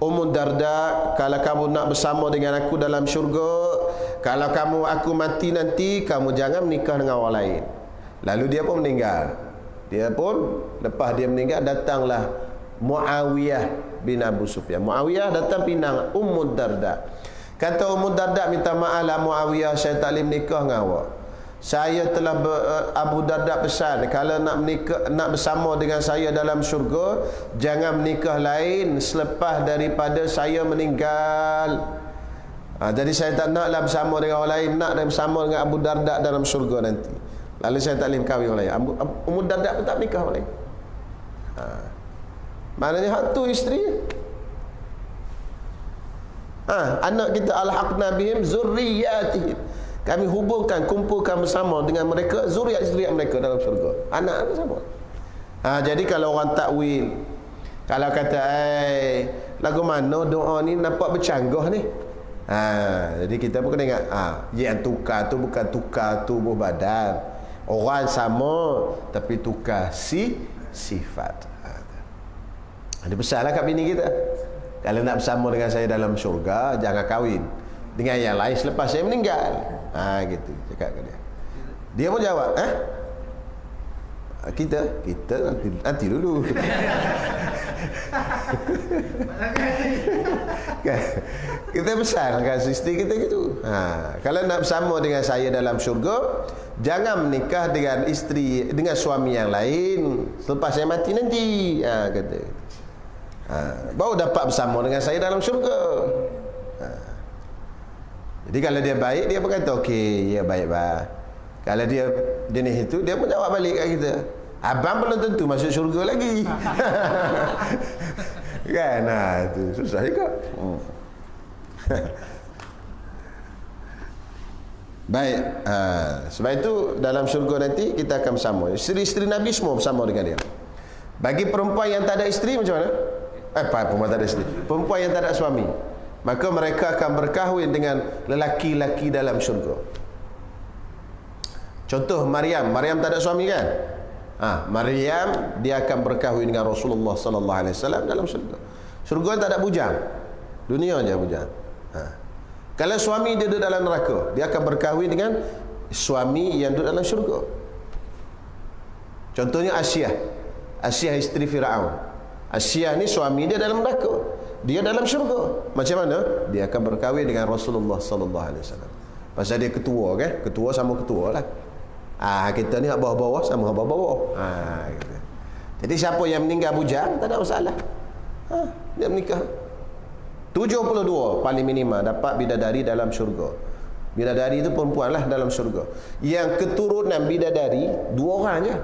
Ummu Darda, kalau kamu nak bersama dengan aku dalam syurga, kalau aku mati nanti, kamu jangan menikah dengan orang lain. Lalu dia pun meninggal. Lepas dia meninggal, datanglah Muawiyah bin Abu Sufyan. Muawiyah datang pinang Ummu Darda. Kata Ummu Darda, minta maaf lah Muawiyah, saya tak boleh menikah dengan awak. Saya telah Abu Darda pesan, kalau nak menikah, nak bersama dengan saya dalam syurga, jangan menikah lain selepas daripada saya meninggal. Jadi saya tak naklah bersama dengan orang lain, nak bersama dengan Abu Darda dalam syurga nanti. Lalu saya tak boleh kahwin orang lain. Abu Darda pun tak menikah orang lain. Maknanya hak tu isteri. Anak kita alhaqna bihim zurriyatihim. Kami hubungkan, kumpulkan bersama dengan mereka zuriat-zuriat mereka dalam syurga. Anak sama. Jadi kalau orang takwil, kalau kata lagu mana doa ni nampak bercanggah ni. Jadi kita pun kena ingat, yang tukar tu bukan tukar tubuh badan. Orang sama tapi tukar sifat. Ada besarlah kat bini kita. Kalau nak bersama dengan saya dalam syurga, jangan kahwin dengan yang lain selepas saya meninggal. Gitu cakap ke dia. Dia pun jawab, kita nanti dulu. Kita besarkan isteri kita gitu. Kalau nak bersama dengan saya dalam syurga, jangan menikah dengan isteri, dengan suami yang lain selepas saya mati nanti. Kata. Baru dapat bersama dengan saya dalam syurga. Jadi kalau dia baik, dia pun kata okey, ya baik bah. Kalau dia jenis itu, dia pun jawab balik kat kita, abang belum tentu masuk syurga lagi. Kan? Itu susah juga. Baik. Sebab itu dalam syurga nanti kita akan bersama. Isteri-isteri Nabi semua bersama dengan dia. Bagi perempuan yang tak ada isteri macam mana? Perempuan tak ada isteri, perempuan yang tak ada suami, maka mereka akan berkahwin dengan lelaki-lelaki dalam syurga. Contoh Maryam tak ada suami kan? Maryam dia akan berkahwin dengan Rasulullah sallallahu alaihi wasallam dalam syurga. Syurga tak ada bujang, dunia aja bujang. Kalau suami dia duduk dalam neraka, dia akan berkahwin dengan suami yang duduk dalam syurga. Contohnya Asyah isteri Firaun. Asyah ni suami dia dalam neraka, dia dalam syurga. Macam mana? Dia akan berkahwin dengan Rasulullah sallallahu alaihi wasallam. Pasal dia ketua kan? Ketua sama ketua lah. Kita ni hak bawah-bawah sama hak bawah-bawah. Gitu. Jadi siapa yang meninggal bujang tak ada masalah. Dia menikah. 72 paling minima dapat bidadari dalam syurga. Bidadari itu perempuan lah dalam syurga. Yang keturunan bidadari 2 orang je.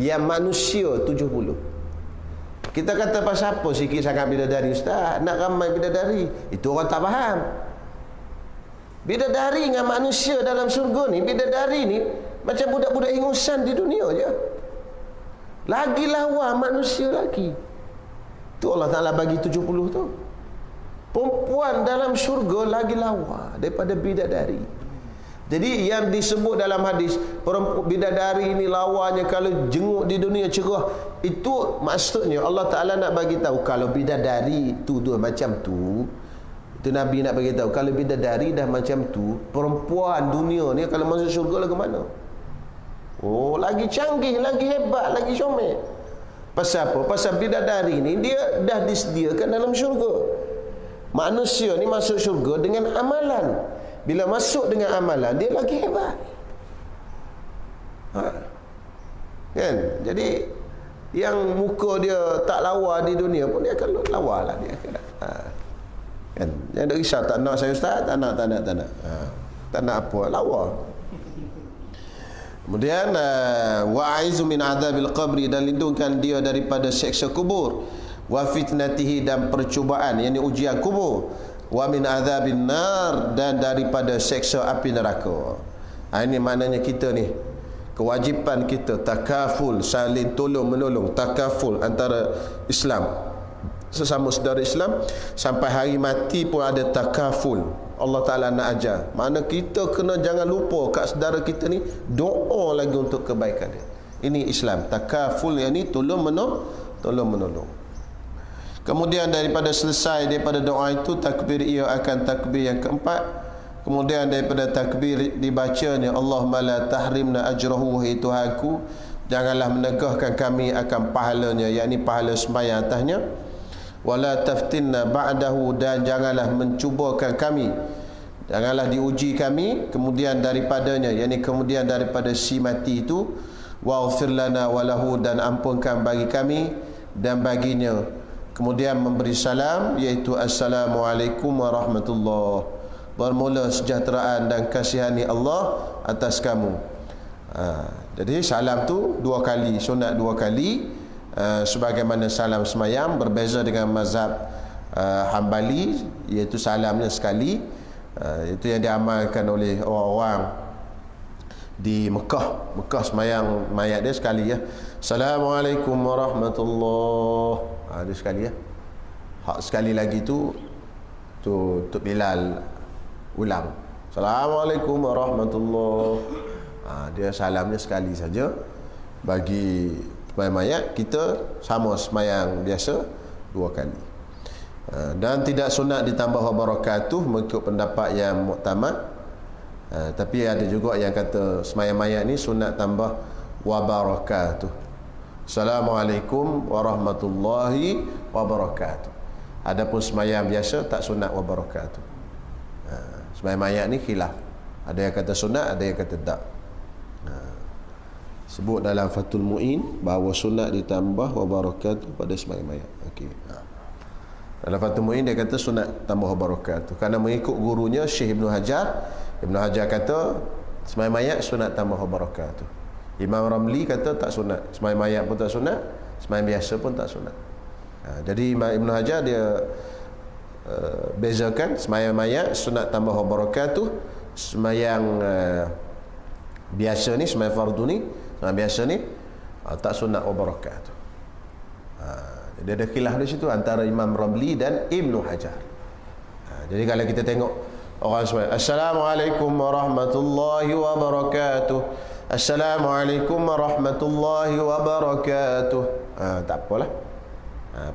Yang manusia 70. Kita kata pasal apa sikit sangat bidadari ustaz? Nak ramai bidadari. Itu orang tak faham. Bidadari dengan manusia dalam syurga ni, bidadari ni macam budak-budak ingusan di dunia je. Lagi lawa manusia lagi. Tu Allah Ta'ala bagi 70 tu. Perempuan dalam syurga lagi lawa daripada bidadari. Jadi yang disebut dalam hadis, bidadari ini lawanya kalau jenguk di dunia cerah, itu maksudnya Allah Ta'ala nak bagi tahu kalau bidadari itu macam tu. Itu Nabi nak bagi tahu kalau bidadari dah macam tu, perempuan dunia ni kalau masuk syurga lagu mana? Lagi canggih, lagi hebat, lagi comel. Pasal apa? Pasal bidadari ni dia dah disediakan dalam syurga. Manusia ni masuk syurga dengan amalan. Bila masuk dengan amalan, dia lagi hebat. Kan? Jadi yang muka dia tak lawa di dunia pun dia akan lawa lah dia akan. Kan? Jangan ada risau, tak nak saya ustaz, tak nak. Tak nak apa, lawa. Kemudian wa'izu min adzabil qabri, dan lindungkan dia daripada siksa kubur, wa fitnatihi, dan percubaan, yakni ujian kubur, wa min adzabin nar, dan daripada seksa api neraka. Ini maknanya kita ni kewajipan kita takaful, saling tolong menolong, takaful antara Islam, sesama saudara Islam, sampai hari mati pun ada takaful. Allah Ta'ala nak ajar, mana kita kena jangan lupa kat saudara kita ni, doa lagi untuk kebaikan dia. Ini Islam, takaful, yang ni tolong menolong. Kemudian daripada selesai daripada doa itu, takbir ia akan takbir yang keempat. Kemudian daripada takbir dibacanya Allahumma la tahrimna ajrahu, wahai Tuhanku, janganlah menegahkan kami akan pahalanya, yakni pahala sembahyang atasnya. Wala taftinna ba'dahu, dan janganlah mencubakan kami Janganlah diuji kami kemudian daripadanya, yakni kemudian daripada si mati itu, waghfir lana walahu, dan ampunkan bagi kami dan baginya. Kemudian memberi salam, iaitu assalamualaikum warahmatullahi, bermula sejahteraan dan kasihani Allah atas kamu. Jadi salam tu 2 kali, sunat 2 kali, sebagaimana salam semayang. Berbeza dengan mazhab Hambali, iaitu salamnya sekali. Itu yang diamalkan oleh orang-orang di Mekah. Mekah semayang mayat dia sekali ya. Assalamualaikum warahmatullahi, dia sekali ya. Hak sekali lagi tu Tok Bilal ulang, Assalamualaikum warahmatullahi. Dia salamnya sekali saja. Bagi semayang mayat, kita sama semayang biasa 2 kali. Dan tidak sunat ditambah wabarakatuh mengikut pendapat yang muktamad. Tapi ada juga yang kata semayang mayat ni sunat tambah wabarakatuh. Assalamualaikum warahmatullahi wabarakatuh. Adapun semayang biasa tak sunat wabarakatuh. Semayang mayat ni khilaf. Ada yang kata sunat, ada yang kata tak. Sebut dalam Fathul Mu'in bahawa sunat ditambah wabarakatuh pada semayang mayat. Okey. Dalam Fathul Mu'in dia kata sunat tambah wabarakatuh, kerana mengikut gurunya Syekh Ibn Hajar. Ibn Hajar kata semayang mayat sunat tambah wabarakatuh. Imam Ramli kata tak sunat, semayang mayat pun tak sunat, semayang biasa pun tak sunat. Jadi Imam Ibn Hajar dia bezakan semayang mayat sunat tambah wabarakatuh, semayang biasa ni, semayang fardu ni, semayang biasa ni tak sunat wabarakatuh. Dia ada khilaf di situ antara Imam Ramli dan Ibn Hajar. Jadi kalau kita tengok orang semua, Assalamualaikum warahmatullahi wabarakatuh, Assalamualaikum warahmatullahi wabarakatuh, tak apalah.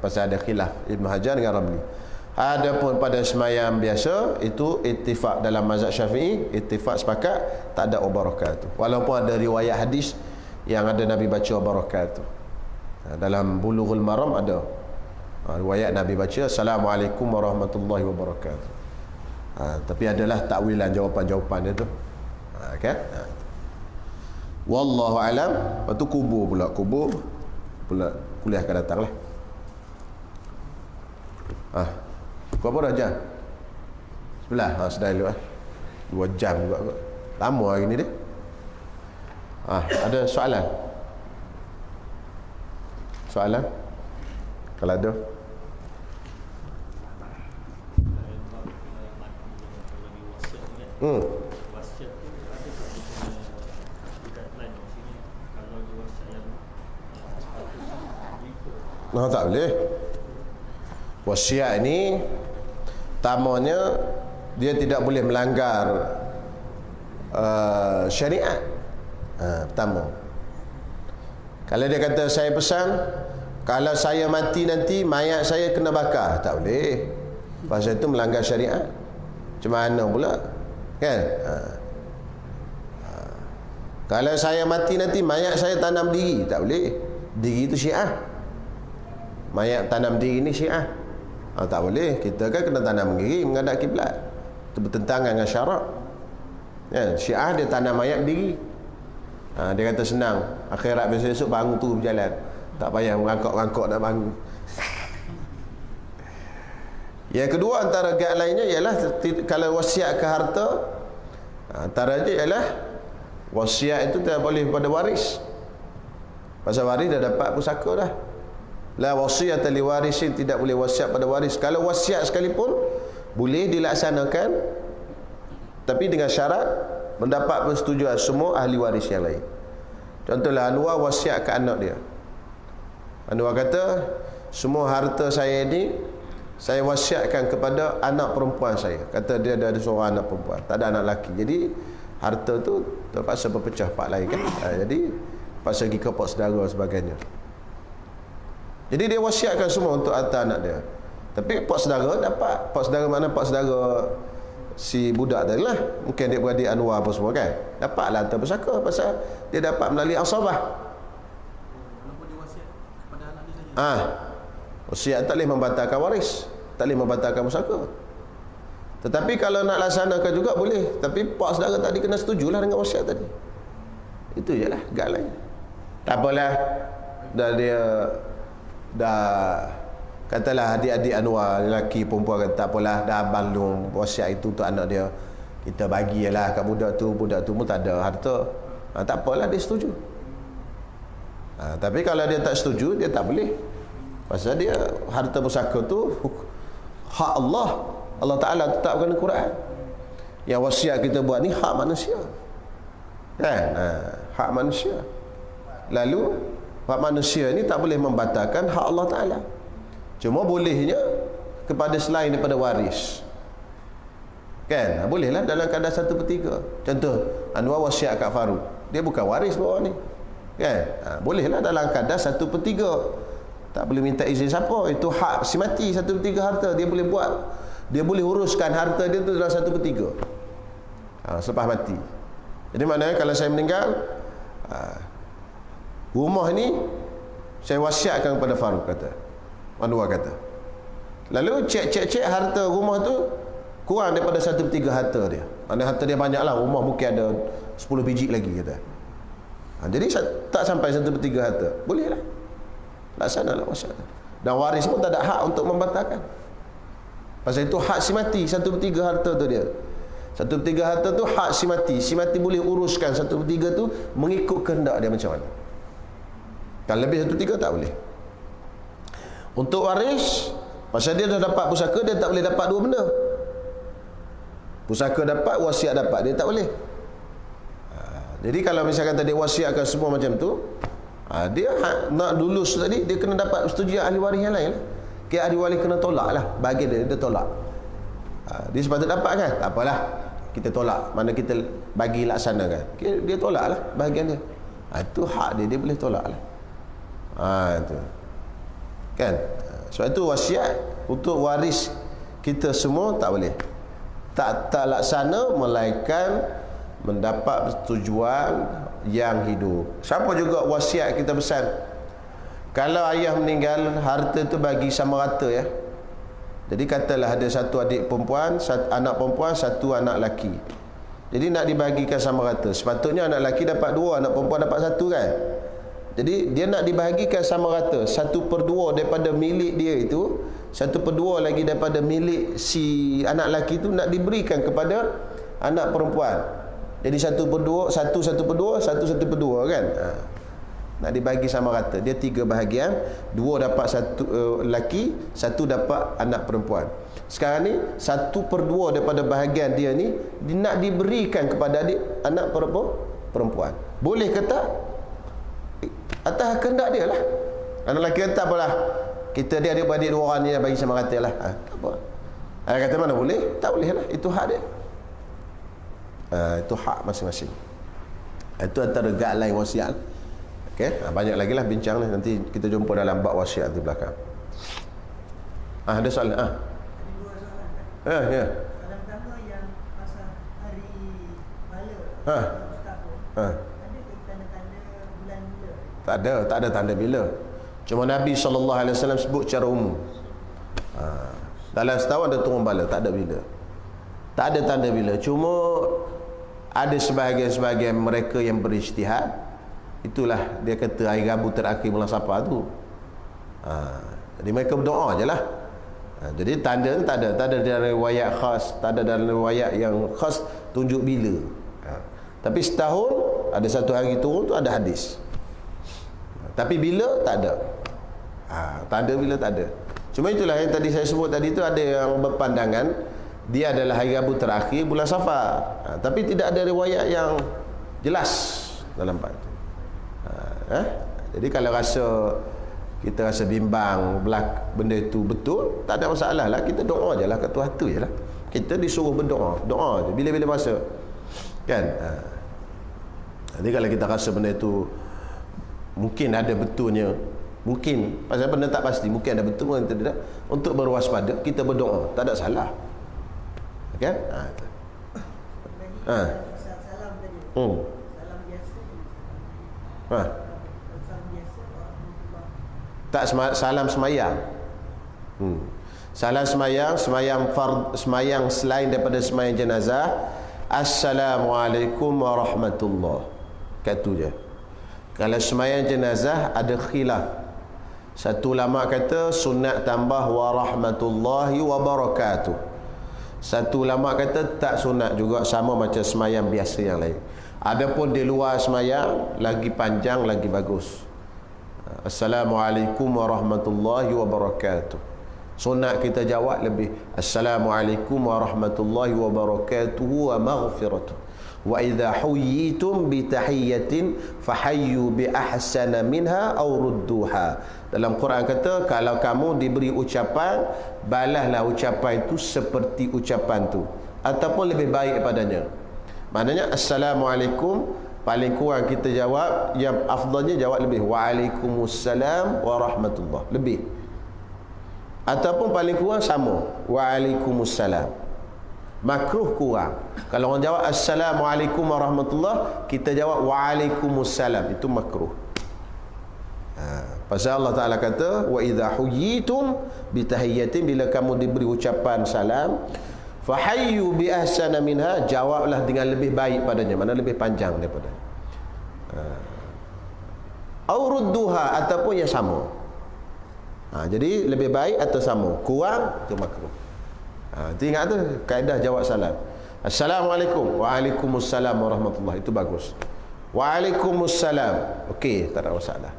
Pasal ada khilaf Ibn Hajar dengan Ramli. Adapun pada semayang biasa, itu ittifaq dalam mazhab Syafi'i, ittifaq sepakat tak ada wabarakatuh. Walaupun ada riwayat hadis yang ada Nabi baca wabarakatuh. Dalam Bulughul Maram ada riwayat Nabi baca Assalamualaikum warahmatullahi wabarakatuh. Tapi adalah takwilan jawapan-jawapan dia tu. Kan? Wallahu alam. Lepas tu kubur pula kuliah akan datang lah. Kau apa dah jam? 11. Sedang dulu 2 jam juga. Lama hari ni dia. Ada soalan? Soalan? Kalau ada. Tak boleh. Wasiat ni tamanya dia tidak boleh melanggar syariat. Pertama, kalau dia kata saya pesan, kalau saya mati nanti mayat saya kena bakar, tak boleh. Pasal itu melanggar syariat. Macam mana pula? Kan? Kalau saya mati nanti mayat saya tanam diri, tak boleh. Diri itu Syiah. Mayat tanam diri ni Syiah. Tak boleh. Kita kan kena tanam diri menghadap kiblat. Itu bertentangan dengan syarak. Kan? Syiah dia tanam mayat diri. Dia kata senang, akhirat besok bangun tu berjalan, tak payah mengangkok-angkok nak bangun. Yang kedua, antara gad lainnya ialah kalau wasiat ke harta, antara dia ialah wasiat itu tidak boleh pada waris. Pasal waris dah dapat pusaka dah. La wasiyata li warisin, tidak boleh wasiat pada waris. Kalau wasiat sekalipun boleh dilaksanakan, tapi dengan syarat mendapat persetujuan semua ahli waris yang lain. Contohlah Anwar wasiat ke anak dia. Anwar kata, semua harta saya ni saya wasiatkan kepada anak perempuan saya. Kata dia ada seorang anak perempuan, tak ada anak lelaki. Jadi harta tu terpaksa berpecah part lain kan. Jadi terpaksa pergi ke pak saudara dan sebagainya. Jadi dia wasiatkan semua untuk harta anak dia. Tapi pak saudara dapat. Pak saudara mana? Pak saudara si budak tadi lah, mungkin dia beradik Anwar apa semua kan, dapatlah harta pusaka pasal dia dapat melalui asabah. Walaupun dia wasiat kepada anak dia saja. Wasiat tak boleh membatalkan waris, tak boleh membatalkan pusaka. Tetapi kalau nak laksanakan juga boleh, tapi pak saudara tadi kena setujulah dengan wasiat tadi. Itu je lah guideline. Tak apalah, dah katalah adik-adik Anwar, lelaki perempuan kata tak apalah, dah abang long wasiat itu untuk anak dia, kita bagilah kat budak tu pun tak ada harta. Tak apalah, dia setuju. Tapi kalau dia tak setuju, dia tak boleh. Pasal dia harta pusaka tu hak Allah Ta'ala tetapkan dalam Quran. Yang wasiat kita buat ni hak manusia, kan? Hak manusia. Lalu hak manusia ni tak boleh membatalkan hak Allah Ta'ala. Cuma bolehnya kepada selain daripada waris, kan? Bolehlah dalam kadar 1/3. Contoh Anwar wasiat kat Farouk, dia bukan waris bawah ni, kan? Bolehlah dalam kadar 1/3. Tak boleh minta izin siapa. Itu hak si mati, 1/3 harta dia boleh buat. Dia boleh uruskan harta dia tu dalam 1/3 selepas mati. Jadi maknanya kalau saya meninggal, rumah ni saya wasiatkan kepada Farouk, kata Anwar kata. Lalu cek harta rumah tu kurang daripada 1/3 harta dia. Maknanya harta dia banyak lah, rumah mungkin ada 10 biji lagi, kata. Jadi tak sampai 1/3 harta, boleh lah, laksanalah wasiat. Dan waris pun tak ada hak untuk membatalkan. Pasal itu hak si mati, 1/3 harta tu dia. 1/3 harta tu hak si mati. Si mati boleh uruskan 1/3 tu mengikut kehendak dia macam mana. Kalau lebih 1/3 tak boleh. Untuk waris, pasal dia dah dapat pusaka, dia tak boleh dapat dua benda. Pusaka dapat, wasiat dapat, dia tak boleh. Jadi kalau misalkan tadi wasiatkan semua macam tu, dia nak lulus tadi, dia kena dapat persetujuan ahli waris yang lain lah. Kira ahli waris kena tolak lah, bagi dia tolak. Dia sepatutnya dapat kan, tak apalah, kita tolak, mana kita bagi laksanakan. Kira dia tolak lah bahagian dia. Itu hak dia, dia boleh tolak lah. Itu kan. Sebab itu wasiat untuk waris kita semua tak boleh, tak laksana melainkan mendapat persetujuan yang hidup. Siapa juga wasiat kita pesan, kalau ayah meninggal, harta tu bagi sama rata ya. Jadi katalah ada satu adik perempuan, satu anak perempuan, satu anak lelaki. Jadi nak dibagikan sama rata. Sepatutnya anak lelaki dapat 2, anak perempuan dapat 1 kan. Jadi dia nak dibahagikan sama rata. 1/2 daripada milik dia itu, 1/2 lagi daripada milik si anak lelaki itu nak diberikan kepada anak perempuan. Jadi 1/2, 1/2 kan. Nak dibagi sama rata. Dia 3 bahagian, 2 dapat 1 lelaki, 1 dapat anak perempuan. Sekarang ni 1/2 daripada bahagian dia ni nak diberikan kepada anak perempuan. Boleh ke tak? Atas kehendak dia lah. Anak lelaki kata apalah, kita dia adik-beradik 2 orang ni bagi sama rata lah. Tak apa. Dia kata mana boleh? Tak boleh lah. Itu hak dia. Itu hak masing-masing. Itu antara guideline wasiat. Okey, banyak lagi lah bincang ni. Nanti kita jumpa dalam bab wasiat di belakang. Ada soalan? Ada 2 soalan. Ya. Soalan pertama yang pasal hari bala. Ada tanda-tanda bulan bila? Tak ada tanda bila. Cuma Nabi SAW sebut secara umum. Dalam setahun ada turun bala, tak ada bila. Tak ada tanda bila. Cuma ada sebahagian mereka yang berijtihad. Itulah dia kata hari Rabu terakhir bulan Safar tu. Jadi mereka berdoa je lah. Jadi tanda tu tak ada dalam riwayat khas, tak ada dalam riwayat yang khas tunjuk bila. Tapi setahun ada satu hari turun tu ada hadis. Tapi bila tak ada. Tanda bila tak ada. Cuma itulah yang tadi saya sebut tadi tu, ada yang berpandangan dia adalah hari Rabu terakhir bulan Safar. Tapi tidak ada riwayat yang jelas dalam bab itu. Jadi kalau kita rasa bimbang benda itu betul, tak ada masalah lah. Kita doa je lah kat Tuhan tu je lah. Kita disuruh berdoa, doa je bila-bila masa kan. Jadi kalau kita rasa benda itu mungkin ada betulnya, mungkin pasal benda tak pasti, mungkin ada betul, mungkin tidak, untuk berwaspada kita berdoa, tak ada salah kan. Salam tadi. Salam biasa. Tak salam semayang. Salam semayang selain daripada semayang jenazah, Assalamualaikum warahmatullahi. Kat tu je. Kalau semayang jenazah ada khilaf. Satu ulama kata sunat tambah warahmatullahi wabarakatuh. Satu ulama kata tak sunat juga, sama macam semayang biasa yang lain. Adapun di luar semayang lagi panjang lagi bagus. Assalamualaikum warahmatullahi wabarakatuh. Sunat kita jawab lebih Assalamualaikum warahmatullahi wabarakatuh wa maghfiratuh. Wa idza huyyitum bi tahiyyatin fahayyu bi ahsana minha aw rudduha. Dalam Quran kata kalau kamu diberi ucapan, balaslah ucapan itu seperti ucapan tu ataupun lebih baik daripadanya. Maknanya Assalamualaikum paling kurang kita jawab, yang afdalnya jawab lebih Waalaikumsalam warahmatullahi, lebih. Ataupun paling kurang sama Waalaikumsalam. Makruh kurang. Kalau orang jawab Assalamualaikum warahmatullahi, kita jawab Waalaikumsalam, itu makruh. Pasal Allah Ta'ala kata wa idza huyyitum bitahiyyatin, bila kamu diberi ucapan salam, fahayyu bi ahsana minha, jawablah dengan lebih baik padanya, mana lebih panjang daripada au rudduha, ataupun yang sama. Jadi lebih baik atau sama, kurang itu makruh. Itu ingat tu kaedah jawab salam. Assalamualaikum, Waalaikumsalam warahmatullahi, itu bagus. Waalaikumsalam, okey, tak ada masalah.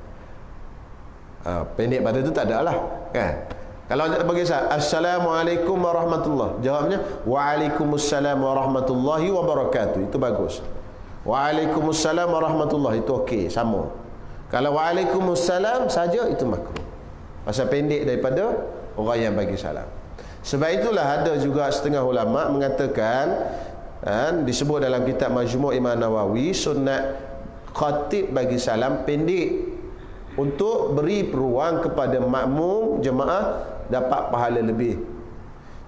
Pendek pada tu tak ada lah, kan? Kalau bagi saya Assalamualaikum warahmatullahi, jawabnya Waalaikumsalam warahmatullahi wabarakatuh, itu bagus. Waalaikumsalam warahmatullahi, itu okey, sama. Kalau Waalaikumsalam saja, itu makruh. Pasal pendek daripada orang yang bagi salam. Sebab itulah ada juga setengah ulama mengatakan, disebut dalam kitab Majmu' Imam Nawawi, sunat khatib bagi salam pendek untuk beri peluang kepada makmum jemaah dapat pahala lebih.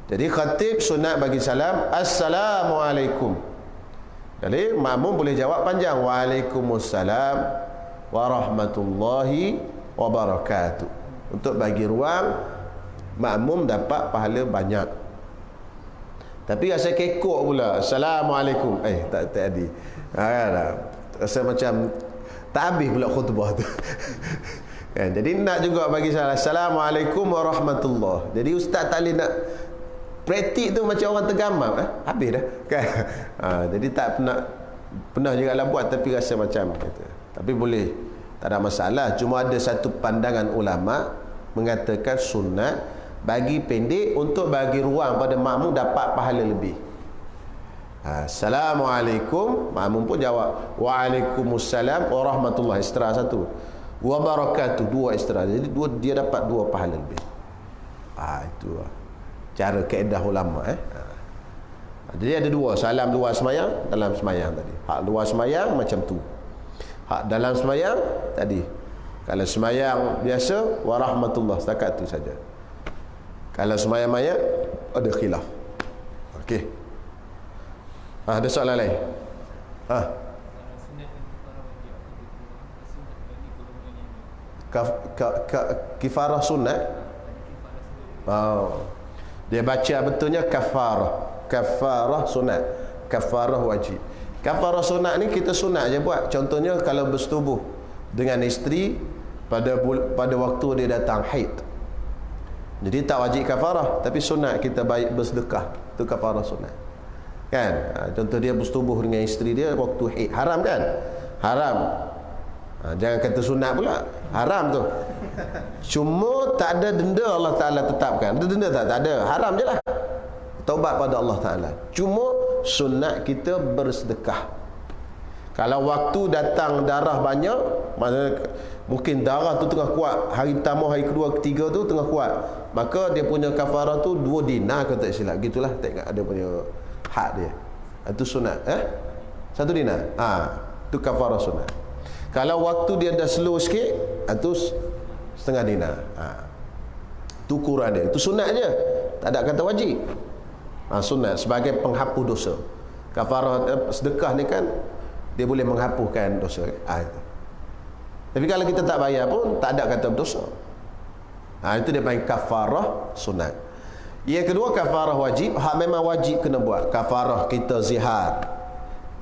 Jadi khatib sunat bagi salam Assalamualaikum. Jadi makmum boleh jawab panjang Waalaikumsalam warahmatullahi wabarakatuh, untuk bagi ruang makmum dapat pahala banyak. Tapi rasa kekok pula Assalamualaikum, tak tadi. Rasa macam tak habis pula khutbah tu. Kan? Jadi nak juga bagi salam Assalamualaikum warahmatullahi. Jadi ustaz tak boleh nak praktik tu macam orang tergamam, habis dah kan. Jadi tak pernah juga lah buat, tapi rasa macam kata. Tapi boleh, tak ada masalah. Cuma ada satu pandangan ulama mengatakan sunat bagi pendek untuk bagi ruang pada makmum dapat pahala lebih. Assalamualaikum, makmum pun jawab Waalaikumsalam warahmatullahi, istera satu, wabarakatuh, dua istera. Jadi dia dapat dua pahala lebih. Itu cara kaedah ulama. Jadi ada dua, salam luar semayang, dalam semayang tadi. Hak luar semayang macam tu, hak dalam semayang tadi. Kalau semayang biasa warahmatullah, setakat tu saja. Kalau semayang mayat ada khilaf. Okey. Ada soalan lain? Kifarah sunat. Dia baca betulnya kafarah sunat, kafarah wajib. Kafarah sunat ni kita sunat je buat. Contohnya kalau bersetubuh dengan isteri pada waktu dia datang haid, jadi tak wajib kafarah, tapi sunat kita baik bersedekah, itu kafarah sunat kan. Contoh dia bersetubuh dengan isteri dia waktu haid, haram kan? Haram. Jangan kata sunat pula, haram tu. Cuma tak ada denda Allah Ta'ala tetapkan. Ada denda tak? Tak ada, haram je lah. Taubat pada Allah Ta'ala. Cuma sunat kita bersedekah. Kalau waktu datang darah banyak, maksudnya mungkin darah tu tengah kuat, hari pertama, hari kedua, ketiga tu tengah kuat, maka dia punya kafarah tu 2 dinar kalau tak silap, gitulah, tak ingat ada punya had dia. Itu sunat. 1 dinar. Itu kafarah sunat. Kalau waktu dia dah slow sikit, itu setengah dinar. Itu kurang dia. Itu sunat je, tak ada kata wajib. Sunat sebagai penghapus dosa. Kafarah sedekah ni kan dia boleh menghapuskan dosa. Itu. Tapi kalau kita tak bayar pun tak ada kata berdosa. Itu dia panggil kafarah sunat. Yang kedua kafarah wajib, hak memang wajib kena buat. Kafarah kita zihar,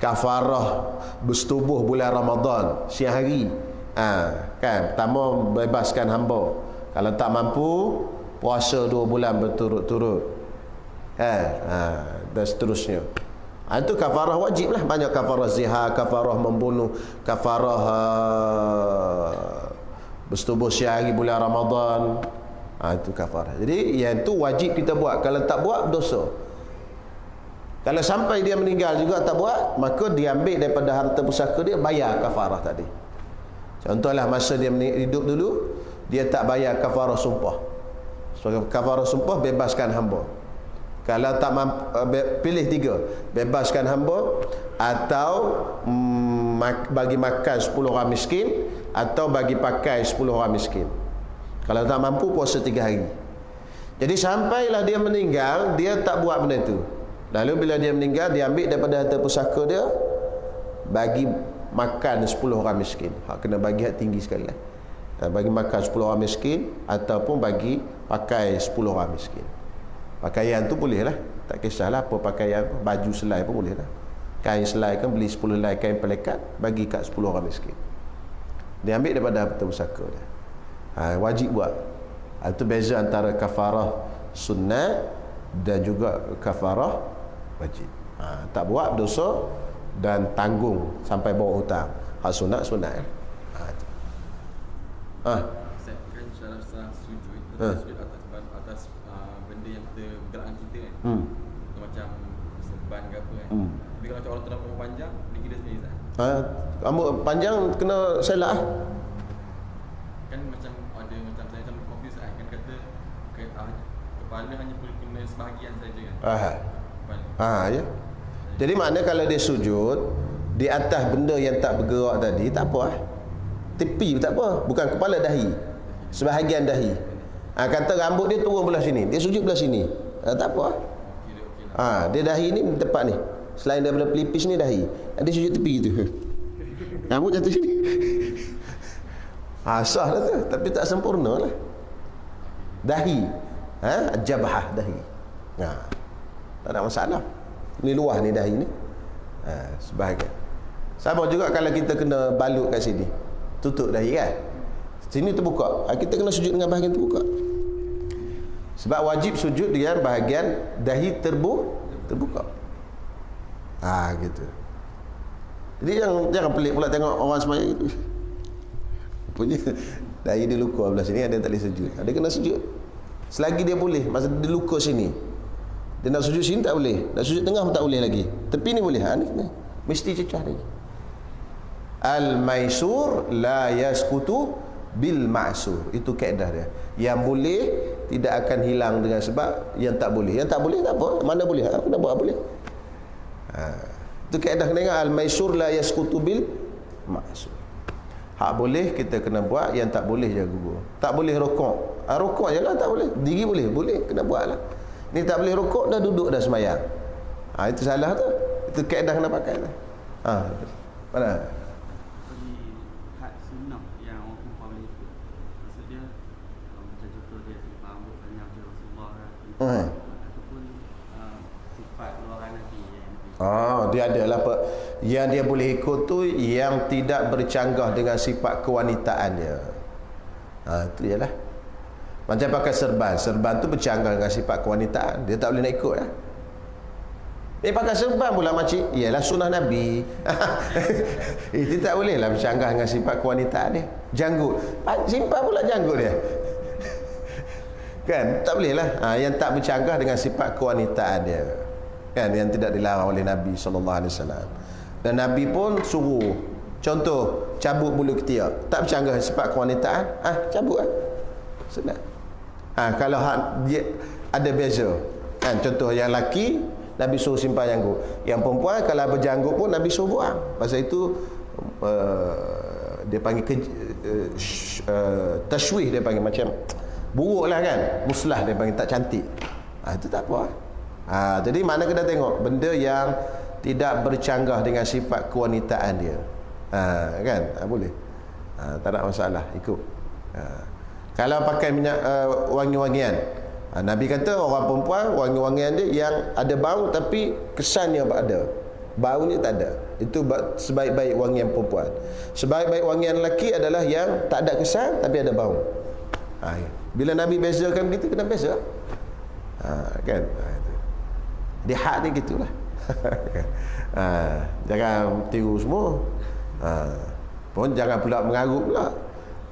kafarah bersetubuh bulan Ramadan siang hari. Kan, pertama bebaskan hamba. Kalau tak mampu, puasa 2 bulan berturut-turut. Dan seterusnya. Itu kafarah wajib lah. Banyak kafarah zihar, kafarah membunuh, kafarah bersetubuh siang hari bulan Ramadan. Itu kafarah. Jadi yang itu wajib kita buat. Kalau tak buat, dosa. Kalau sampai dia meninggal juga tak buat, maka diambil daripada harta pusaka dia, bayar kafarah tadi. Contohlah masa dia hidup dulu, dia tak bayar kafarah sumpah. Sebagai kafarah sumpah, bebaskan hamba. Kalau tak pilih 3, bebaskan hamba, atau bagi makan 10 orang miskin, atau bagi pakai 10 orang miskin. Kalau tak mampu, puasa 3 hari. Jadi sampailah dia meninggal, dia tak buat benda itu. Lalu bila dia meninggal, dia ambil daripada harta pusaka dia, bagi makan 10 orang miskin. Hak kena bagi hak tinggi sekali lah. Bagi makan 10 orang miskin, ataupun bagi pakai 10 orang miskin. Pakaian tu boleh lah, tak kisahlah apa pakaian, baju selai pun boleh lah. Kain selai kan, beli 10 helai kain pelekat, bagi kat 10 orang miskin. Dia ambil daripada harta pusaka dia. Wajib buat. Itu beza antara kafarah sunnah dan juga kafarah wajib. Tak buat dosa dan tanggung sampai bawa hutang. Hak sunat sunat. Ustaz, kan salah sujud, sujud atas benda yang bergerakkan kita kan. Macam serban ke apa kan. Tapi kalau macam orang tu rambut panjang, dia kira sendiri Ustaz. Rambut panjang kena selak Kan macam ada macam saya macam confuse kan, kata kepala hanya boleh kena sebahagian saja kan. Ya. Jadi maknanya kalau dia sujud di atas benda yang tak bergerak tadi, tak apa tepi tak apa, bukan kepala, dahi, sebahagian dahi. Kata rambut dia turun belah sini, dia sujud belah sini, tak apa. Dia dahi ni tepat ni, selain daripada pelipis ni dahi, dia sujud tepi gitu. Rambut jatuh sini. Sah lah tu, tapi tak sempurna lah. Dahi, jabhah dahi. Tak ada masalah. Ni luah ni dahi ni. Sebahagian. Sama juga kalau kita kena balut kat sini, tutup dahi kan. Sini terbuka. Kita kena sujud dengan bahagian terbuka. Sebab wajib sujud dengan bahagian dahi terbuka. Gitu. Jadi jangan pelik pula tengok orang sembahyang gitu. Punya dahi dia luka belah sini, ada tak boleh sujud. Ada kena sujud. Selagi dia boleh, masa dia luka sini, dia nak sujud sini tak boleh, nak sujud tengah pun tak boleh lagi. Tepi ni boleh. Ni mesti cecah lagi. Al-maisur la yasqutu bil ma'sur. Itu kaedah dia. Yang boleh tidak akan hilang dengan sebab yang tak boleh. Yang tak boleh tak apa, mana boleh? Aku nak buat boleh. Itu kaedah kena. Al-maisur la yasqutu bil ma'sur. Hak boleh kita kena buat, yang tak boleh jangan gugur. Tak boleh rokok. Rokok je lah tak boleh. Diri boleh, kena buat lah. Ni tak boleh rokok, dah duduk dah sembahyang. Itu salah tu. Itu kaedah kena pakai tu. Mana? Hak sunnah yang orang perempuan boleh ikut. Maksud dia macam contoh dia sifat rambut panjang macam Rasulullah kan. Ataupun sifat luaran Nabi dia adalah yang dia boleh ikut tu yang tidak bercanggah dengan sifat kewanitaan dia. Itu ialah macam pakai serban tu bercanggah dengan sifat kewanitaan, dia tak boleh nak ikut lah. Pakai serban pula makcik, ialah sunnah Nabi. Itu tak boleh lah bercanggah dengan sifat kewanitaan dia. Janggut, simpan pula janggut dia. Kan, tak boleh lah. Yang tak bercanggah dengan sifat kewanitaan dia, kan, yang tidak dilarang oleh Nabi SAW. Dan Nabi pun suruh, contoh cabut bulu ketiak, tak bercanggah sifat kewanitaan, cabut lah, senang. Kalau dia ada beza, kan, contoh yang laki Nabi suruh simpan janggut, yang perempuan kalau berjanggut pun Nabi suruh buang. Pasal itu dia panggil tashwih, dia panggil macam buruk lah kan, muslah dia panggil, tak cantik. Itu tak apa. Jadi mana kita tengok benda yang tidak bercanggah dengan sifat kewanitaan dia, kan, boleh, tak ada masalah ikut. Kalau pakai minyak wangi-wangian, Nabi kata orang perempuan wangi-wangian dia yang ada bau tapi kesannya ada. Baunya tak ada. Itu sebaik-baik wangian perempuan. Sebaik-baik wangian lelaki adalah yang tak ada kesan tapi ada bau. Bila Nabi bezakan kita kena beza. Kan? Dia hak ni gitulah. Jangan tiru semua. Pun jangan pula mengarut pula.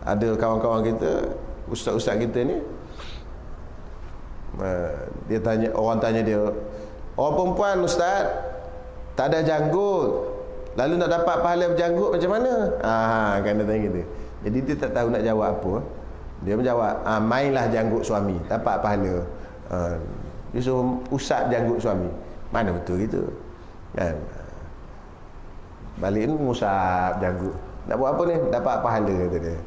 Ada kawan-kawan kita, ustaz-ustaz kita ni, dia tanya, orang tanya dia, orang perempuan ustaz tak ada janggut, lalu nak dapat pahala berjanggut macam mana? Kan dia tanya gitu. Jadi dia tak tahu nak jawab apa. Dia menjawab, mainlah janggut suami, dapat pahala. Dia suruh usap janggut suami. Mana betul gitu kan? Balik ni ngusap janggut, nak buat apa ni? Dapat pahala, kata dia.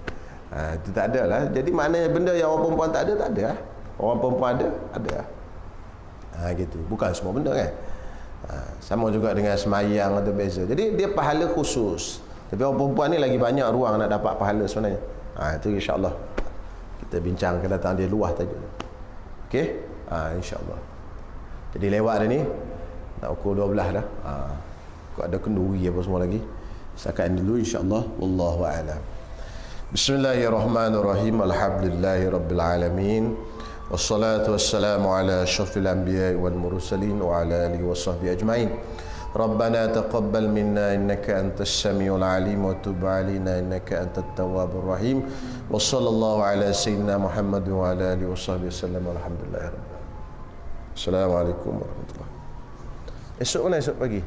Itu tak ada lah. Jadi maknanya benda yang orang perempuan tak ada lah. Orang perempuan ada lah. Gitu. Bukan semua benda kan. Sama juga dengan semayang atau beza. Jadi dia pahala khusus. Tapi orang perempuan ni lagi banyak ruang nak dapat pahala sebenarnya. Itu insya-Allah kita bincang akan datang dia luah tajuk. Okey? Insya-Allah. Jadi lewat dah ni. Nak ukur 12 dah. Kau ada kenduri apa semua lagi. Setakat ini dulu insya-Allah. Wallahu a'lam. Bismillahirrahmanirrahim. Alhamdulillahi rabbil alamin. Wassalatu wassalamu ala asyrafil anbiya'i wal mursalin wa ala alihi washabbihi ajmain. Rabbana taqabbal minna innaka antas samiul alim wa tub alaina innaka antat tawwabur rahim. Wa sallallahu ala sayyidina Muhammad wa ala alihi washabbihi wasallam. Alhamdulillahirabbil alamin. Assalamualaikum warahmatullahi. Esok mana esok pagi?